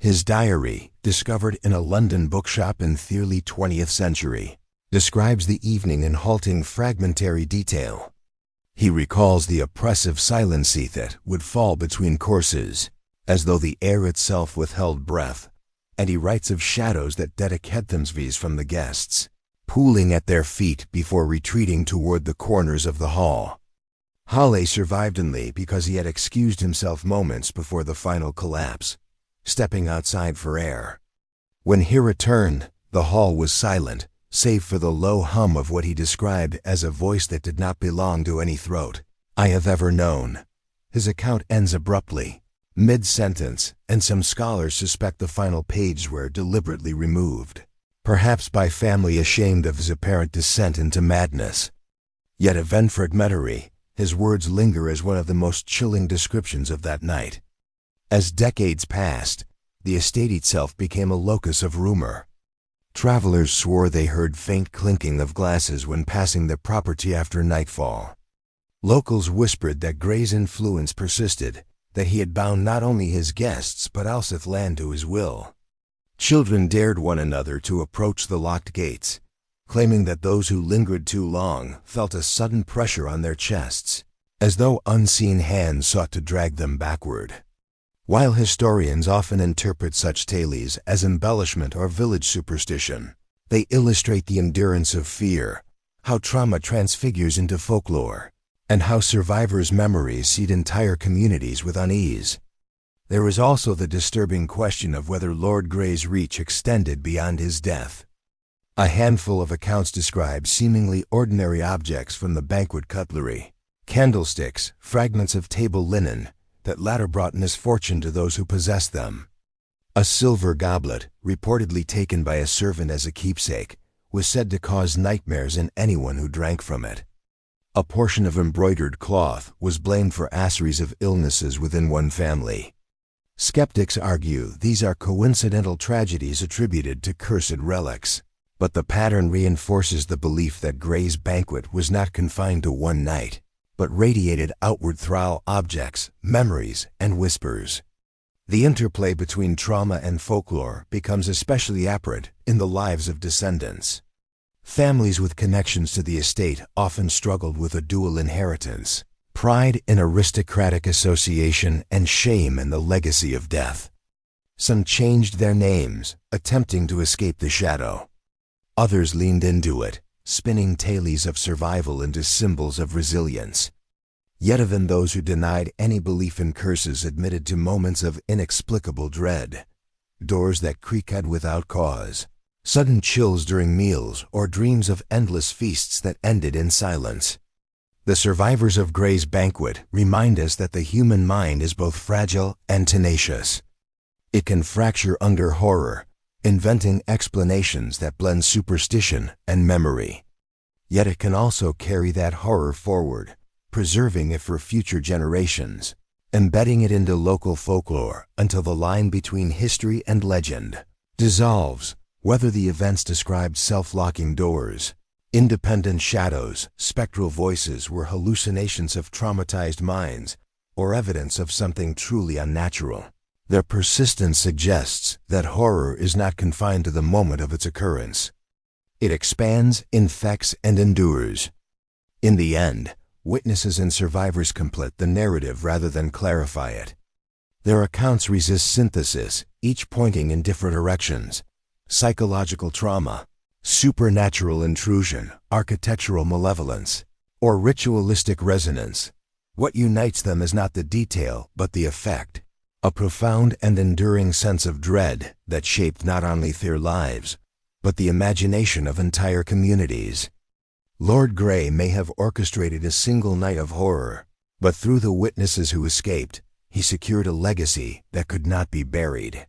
Speaker 1: His diary, discovered in a London bookshop in the early 20th century, describes the evening in halting fragmentary detail. He recalls the oppressive silence that would fall between courses, as though the air itself withheld breath, and he writes of shadows that dedicate themselves from the guests, pooling at their feet before retreating toward the corners of the hall. Halley survived only because he had excused himself moments before the final collapse, stepping outside for air. When he returned, the hall was silent, save for the low hum of what he described as a voice that did not belong to any throat I have ever known. His account ends abruptly, mid-sentence, and some scholars suspect the final pages were deliberately removed, perhaps by family ashamed of his apparent descent into madness. Yet of fragmentary, his words linger as one of the most chilling descriptions of that night. As decades passed, the estate itself became a locus of rumor. Travelers swore they heard faint clinking of glasses when passing the property after nightfall. Locals whispered that Gray's influence persisted, that he had bound not only his guests but also land to his will. Children dared one another to approach the locked gates, claiming that those who lingered too long felt a sudden pressure on their chests, as though unseen hands sought to drag them backward. While historians often interpret such tales as embellishment or village superstition, they illustrate the endurance of fear, how trauma transfigures into folklore, and how survivors' memories seed entire communities with unease. There is also the disturbing question of whether Lord Gray's reach extended beyond his death. A handful of accounts describe seemingly ordinary objects from the banquet cutlery, candlesticks, fragments of table linen, that latter brought misfortune to those who possessed them. A silver goblet, reportedly taken by a servant as a keepsake, was said to cause nightmares in anyone who drank from it. A portion of embroidered cloth was blamed for a series of illnesses within one family. Skeptics argue these are coincidental tragedies attributed to cursed relics, but the pattern reinforces the belief that Gray's banquet was not confined to one night, but radiated outward through objects, memories, and whispers. The interplay between trauma and folklore becomes especially apparent in the lives of descendants. Families with connections to the estate often struggled with a dual inheritance: pride in aristocratic association and shame in the legacy of death. Some changed their names, attempting to escape the shadow. Others leaned into it, spinning tales of survival into symbols of resilience. Yet even those who denied any belief in curses admitted to moments of inexplicable dread. Doors that creaked without cause, sudden chills during meals, or dreams of endless feasts that ended in silence. The survivors of Gray's banquet remind us that the human mind is both fragile and tenacious. It can fracture under horror, inventing explanations that blend superstition and memory. Yet it can also carry that horror forward, preserving it for future generations, embedding it into local folklore until the line between history and legend dissolves, whether the events described self-locking doors, independent shadows, spectral voices were hallucinations of traumatized minds, or evidence of something truly unnatural. Their persistence suggests that horror is not confined to the moment of its occurrence. It expands, infects, and endures. In the end, witnesses and survivors complete the narrative rather than clarify it. Their accounts resist synthesis, each pointing in different directions: psychological trauma, supernatural intrusion, architectural malevolence, or ritualistic resonance. What unites them is not the detail, but the effect. A profound and enduring sense of dread that shaped not only their lives, but the imagination of entire communities. Lord Gray may have orchestrated a single night of horror, but through the witnesses who escaped, he secured a legacy that could not be buried.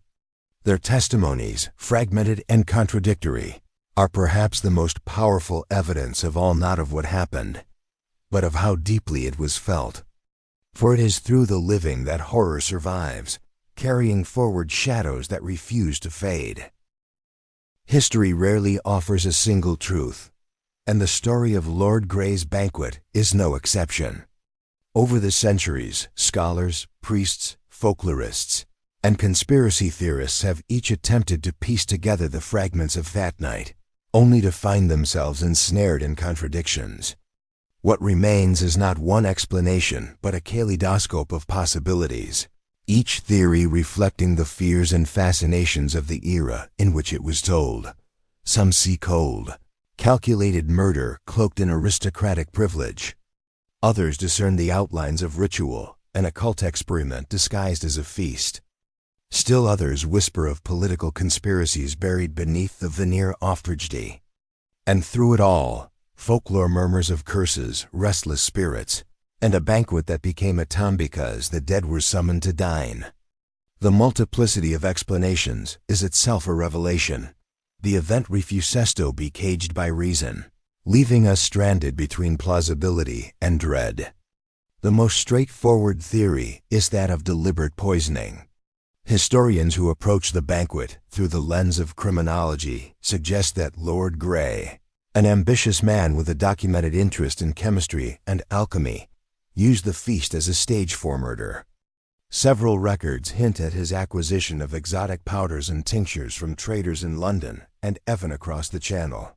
Speaker 1: Their testimonies, fragmented and contradictory, are perhaps the most powerful evidence of all, not of what happened, but of how deeply it was felt. For it is through the living that horror survives, carrying forward shadows that refuse to fade. History rarely offers a single truth, and the story of Lord Gray's banquet is no exception. Over the centuries, scholars, priests, folklorists, and conspiracy theorists have each attempted to piece together the fragments of that night, only to find themselves ensnared in contradictions. What remains is not one explanation, but a kaleidoscope of possibilities, each theory reflecting the fears and fascinations of the era in which it was told. Some see cold, calculated murder cloaked in aristocratic privilege. Others discern the outlines of ritual, an occult experiment disguised as a feast. Still others whisper of political conspiracies buried beneath the veneer of tragedy. And through it all, folklore murmurs of curses, restless spirits, and a banquet that became a tomb because the dead were summoned to dine. The multiplicity of explanations is itself a revelation. The event refuses to be caged by reason, leaving us stranded between plausibility and dread. The most straightforward theory is that of deliberate poisoning. Historians who approach the banquet through the lens of criminology suggest that Lord Grey, an ambitious man with a documented interest in chemistry and alchemy, used the feast as a stage for murder. Several records hint at his acquisition of exotic powders and tinctures from traders in London and even across the Channel.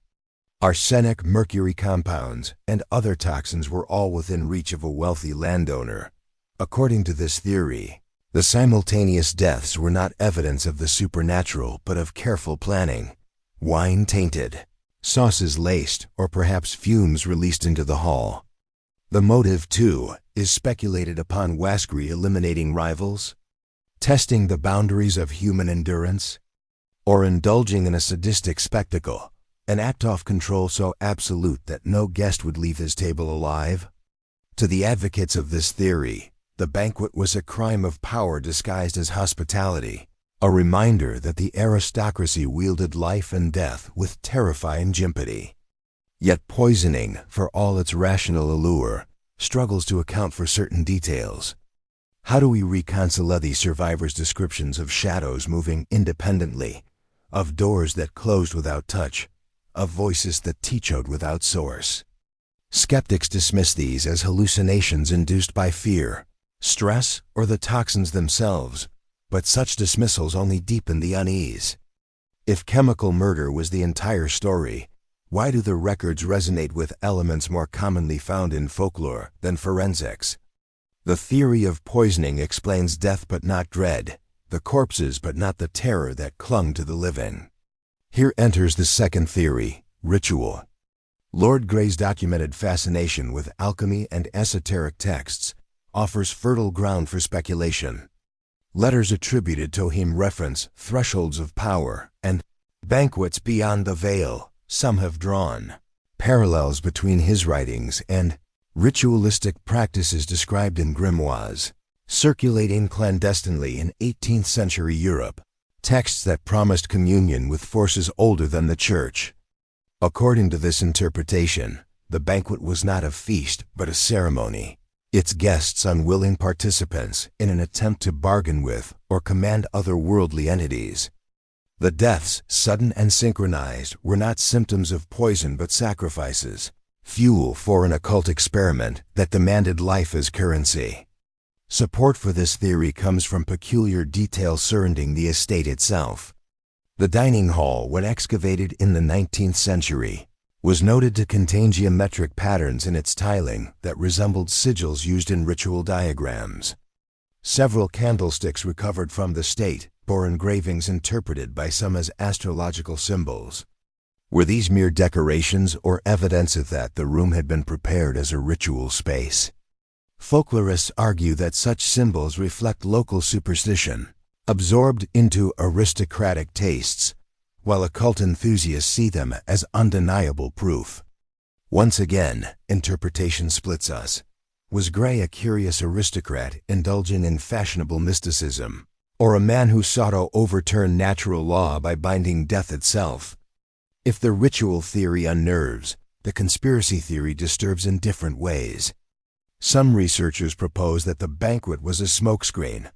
Speaker 1: Arsenic, mercury compounds, and other toxins were all within reach of a wealthy landowner. According to this theory, the simultaneous deaths were not evidence of the supernatural but of careful planning. Wine tainted, sauces laced, or perhaps fumes released into the hall. The motive, too, is speculated upon Wascry eliminating rivals, testing the boundaries of human endurance, or indulging in a sadistic spectacle, an act of control so absolute that no guest would leave his table alive. To the advocates of this theory, the banquet was a crime of power disguised as hospitality, a reminder that the aristocracy wielded life and death with terrifying impunity. Yet poisoning, for all its rational allure, struggles to account for certain details. How do we reconcile the survivors' descriptions of shadows moving independently, of doors that closed without touch, of voices that teachowed without source? Skeptics dismiss these as hallucinations induced by fear, stress, or the toxins themselves, but such dismissals only deepen the unease. If chemical murder was the entire story, why do the records resonate with elements more commonly found in folklore than forensics? The theory of poisoning explains death but not dread, the corpses but not the terror that clung to the living. Here enters the second theory, ritual. Lord Grey's documented fascination with alchemy and esoteric texts offers fertile ground for speculation. Letters attributed to him reference thresholds of power and banquets beyond the veil. Some have drawn parallels between his writings and ritualistic practices described in grimoires, circulating clandestinely in 18th century Europe, texts that promised communion with forces older than the Church. According to this interpretation, the banquet was not a feast but a ceremony, its guests unwilling participants in an attempt to bargain with or command otherworldly entities. The deaths, sudden and synchronized, were not symptoms of poison but sacrifices, fuel for an occult experiment that demanded life as currency. Support for this theory comes from peculiar details surrounding the estate itself. The dining hall, when excavated in the 19th century, was noted to contain geometric patterns in its tiling that resembled sigils used in ritual diagrams. Several candlesticks recovered from the state bore engravings interpreted by some as astrological symbols. Were these mere decorations or evidence that the room had been prepared as a ritual space? Folklorists argue that such symbols reflect local superstition, absorbed into aristocratic tastes, while occult enthusiasts see them as undeniable proof. Once again, interpretation splits us. Was Grey a curious aristocrat indulging in fashionable mysticism, or a man who sought to overturn natural law by binding death itself? If the ritual theory unnerves, the conspiracy theory disturbs in different ways. Some researchers propose that the banquet was a smokescreen,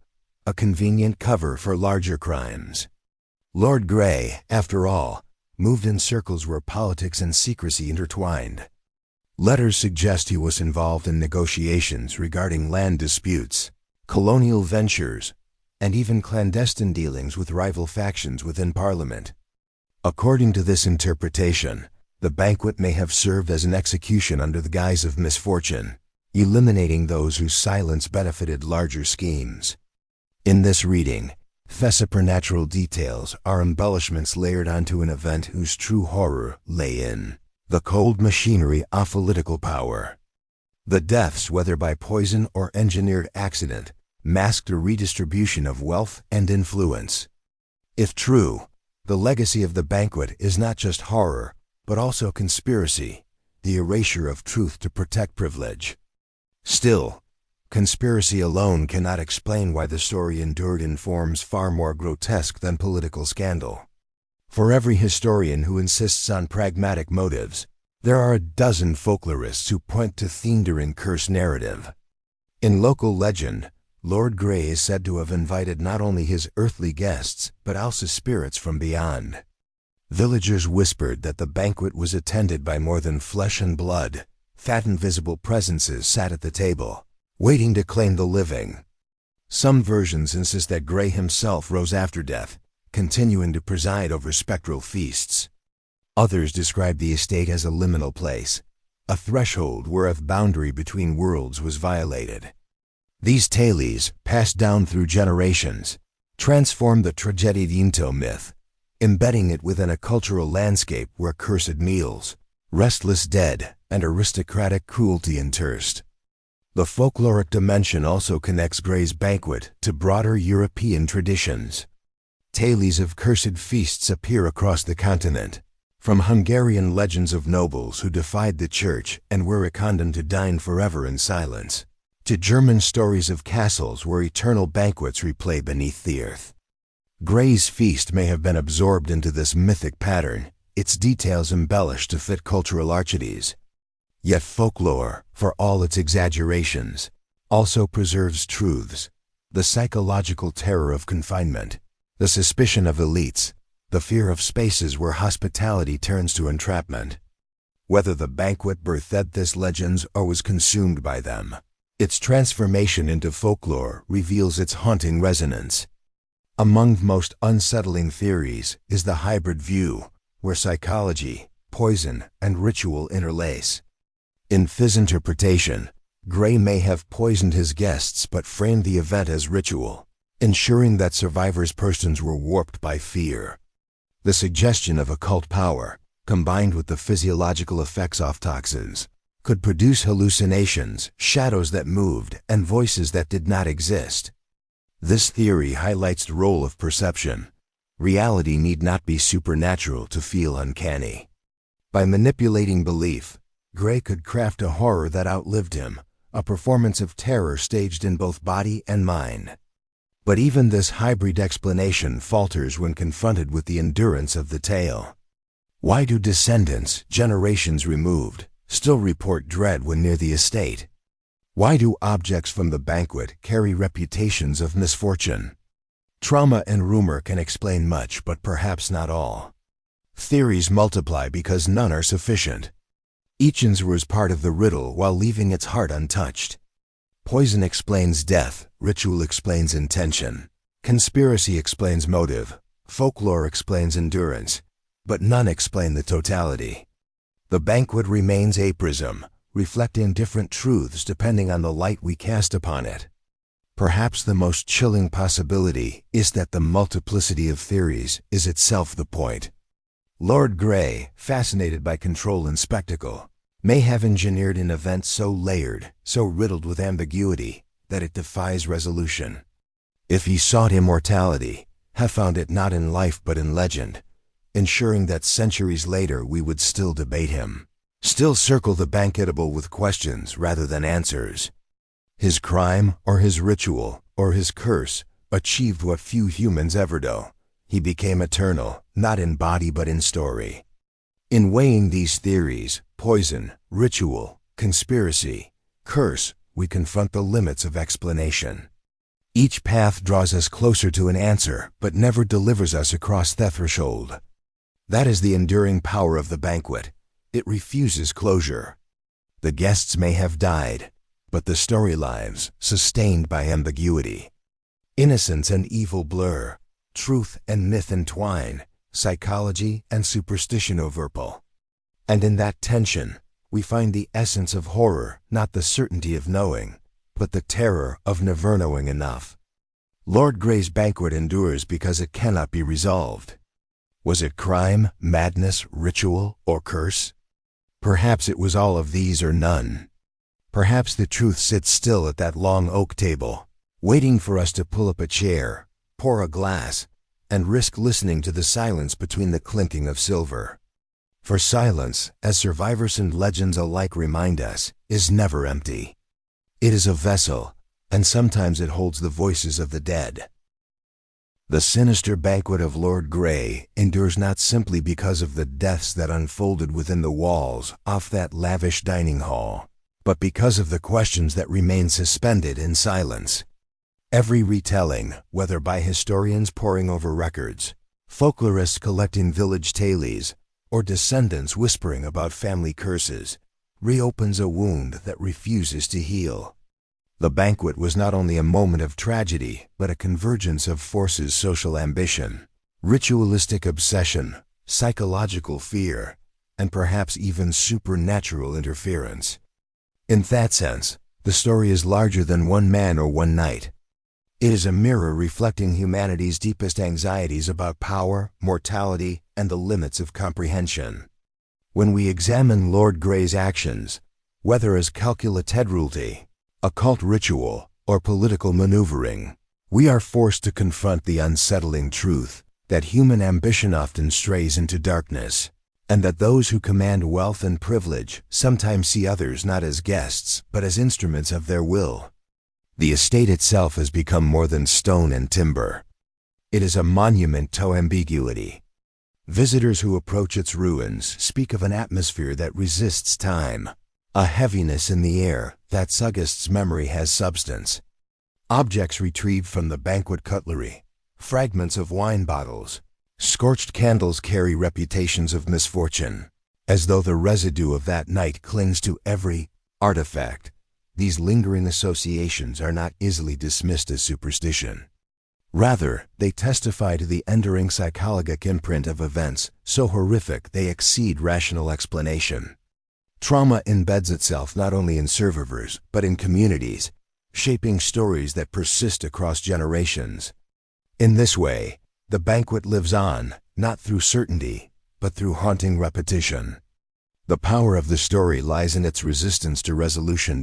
Speaker 1: a convenient cover for larger crimes. Lord Grey, after all, moved in circles where politics and secrecy intertwined. Letters suggest he was involved in negotiations regarding land disputes, colonial ventures, and even clandestine dealings with rival factions within Parliament. According to this interpretation, the banquet may have served as an execution under the guise of misfortune, eliminating those whose silence benefited larger schemes. In this reading, the supernatural details are embellishments layered onto an event whose true horror lay in the cold machinery of political power. The deaths, whether by poison or engineered accident, masked a redistribution of wealth and influence. If true, the legacy of the banquet is not just horror, but also conspiracy, the erasure of truth to protect privilege. Still, conspiracy alone cannot explain why the story endured in forms far more grotesque than political scandal. For every historian who insists on pragmatic motives, there are a dozen folklorists who point to Thinder and curse narrative. In local legend, Lord Grey is said to have invited not only his earthly guests, but also spirits from beyond. Villagers whispered that the banquet was attended by more than flesh and blood. Fat invisible presences sat at the table, waiting to claim the living. Some versions insist that Grey himself rose after death, continuing to preside over spectral feasts. Others describe the estate as a liminal place, a threshold where a boundary between worlds was violated. These tales, passed down through generations, transform the tragedie d'Into myth, embedding it within a cultural landscape where cursed meals, restless dead, and aristocratic cruelty intersect. The folkloric dimension also connects Grey's banquet to broader European traditions. Tales of cursed feasts appear across the continent, from Hungarian legends of nobles who defied the church and were condemned to dine forever in silence, to German stories of castles where eternal banquets replay beneath the earth. Grey's feast may have been absorbed into this mythic pattern, its details embellished to fit cultural archetypes. Yet folklore, for all its exaggerations, also preserves truths: the psychological terror of confinement, the suspicion of elites, the fear of spaces where hospitality turns to entrapment. Whether the banquet birthed these legends or was consumed by them, its transformation into folklore reveals its haunting resonance. Among the most unsettling theories is the hybrid view, where psychology, poison, and ritual interlace. In this interpretation, Grey may have poisoned his guests but framed the event as ritual, ensuring that survivors' persons were warped by fear. The suggestion of occult power, combined with the physiological effects of toxins, could produce hallucinations, shadows that moved, and voices that did not exist. This theory highlights the role of perception. Reality need not be supernatural to feel uncanny. By manipulating belief, Grey could craft a horror that outlived him, a performance of terror staged in both body and mind. But even this hybrid explanation falters when confronted with the endurance of the tale. Why do descendants, generations removed, still report dread when near the estate? Why do objects from the banquet carry reputations of misfortune? Trauma and rumor can explain much, but perhaps not all. Theories multiply because none are sufficient. Each was part of the riddle while leaving its heart untouched. Poison explains death, ritual explains intention, conspiracy explains motive, folklore explains endurance, but none explain the totality. The banquet remains a prism, reflecting different truths depending on the light we cast upon it. Perhaps the most chilling possibility is that the multiplicity of theories is itself the point. Lord Grey, fascinated by control and spectacle, may have engineered an event so layered, so riddled with ambiguity, that it defies resolution. If he sought immortality, have found it not in life but in legend, ensuring that centuries later we would still debate him, still circle the banquetable with questions rather than answers. His crime, or his ritual, or his curse, achieved what few humans ever do. He became eternal, not in body but in story. In weighing these theories, poison, ritual, conspiracy, curse, we confront the limits of explanation. Each path draws us closer to an answer, but never delivers us across the threshold. That is the enduring power of the banquet. It refuses closure. The guests may have died, but the story lives, sustained by ambiguity. Innocence and evil blur, truth and myth entwine, psychology and superstition overpole. And in that tension, we find the essence of horror, not the certainty of knowing, but the terror of never knowing enough. Lord Grey's banquet endures because it cannot be resolved. Was it crime, madness, ritual, or curse? Perhaps it was all of these or none. Perhaps the truth sits still at that long oak table, waiting for us to pull up a chair, pour a glass, and risk listening to the silence between the clinking of silver. For silence, as survivors and legends alike remind us, is never empty. It is a vessel, and sometimes it holds the voices of the dead. The sinister banquet of Lord Grey endures not simply because of the deaths that unfolded within the walls of that lavish dining hall, but because of the questions that remain suspended in silence. Every retelling, whether by historians poring over records, folklorists collecting village tales, or descendants whispering about family curses, reopens a wound that refuses to heal. The banquet was not only a moment of tragedy, but a convergence of forces: social ambition, ritualistic obsession, psychological fear, and perhaps even supernatural interference. In that sense, the story is larger than one man or one night. It is a mirror reflecting humanity's deepest anxieties about power, mortality, and the limits of comprehension. When we examine Lord Grey's actions, whether as calculated occult ritual, or political maneuvering, we are forced to confront the unsettling truth that human ambition often strays into darkness, and that those who command wealth and privilege sometimes see others not as guests, but as instruments of their will. The estate itself has become more than stone and timber. It is a monument to ambiguity. Visitors who approach its ruins speak of an atmosphere that resists time, a heaviness in the air that suggests memory has substance. Objects retrieved from the banquet cutlery, fragments of wine bottles, scorched candles carry reputations of misfortune, as though the residue of that night clings to every artifact. These lingering associations are not easily dismissed as superstition. Rather, they testify to the enduring psychologic imprint of events so horrific they exceed rational explanation. Trauma embeds itself not only in survivors, but in communities, shaping stories that persist across generations. In this way, the banquet lives on, not through certainty, but through haunting repetition. The power of the story lies in its resistance to resolution.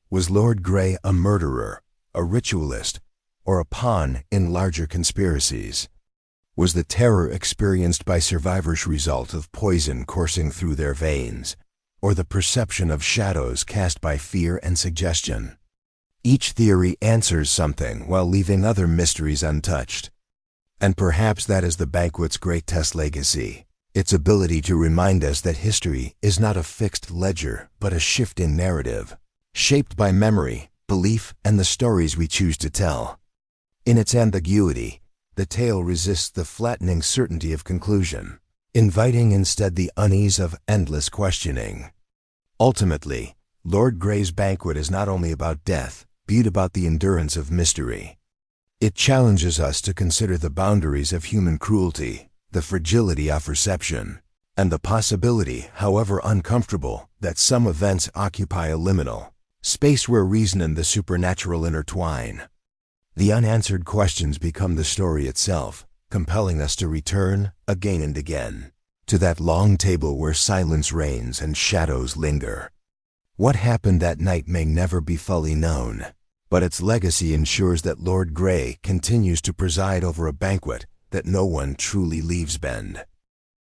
Speaker 1: Was Lord Grey a murderer, a ritualist, or a pawn in larger conspiracies? Was the terror experienced by survivors result of poison coursing through their veins, or the perception of shadows cast by fear and suggestion? Each theory answers something while leaving other mysteries untouched. And perhaps that is the banquet's greatest legacy, its ability to remind us that history is not a fixed ledger, but a shifting narrative, shaped by memory, belief, and the stories we choose to tell. In its ambiguity, the tale resists the flattening certainty of conclusion, inviting instead the unease of endless questioning. Ultimately, Lord Grey's banquet is not only about death, but about the endurance of mystery. It challenges us to consider the boundaries of human cruelty, the fragility of perception, and the possibility, however uncomfortable, that some events occupy a liminal space where reason and the supernatural intertwine. The unanswered questions become the story itself, compelling us to return, again and again, to that long table where silence reigns and shadows linger. What happened that night may never be fully known, but its legacy ensures that Lord Grey continues to preside over a banquet that no one truly leaves. Bend.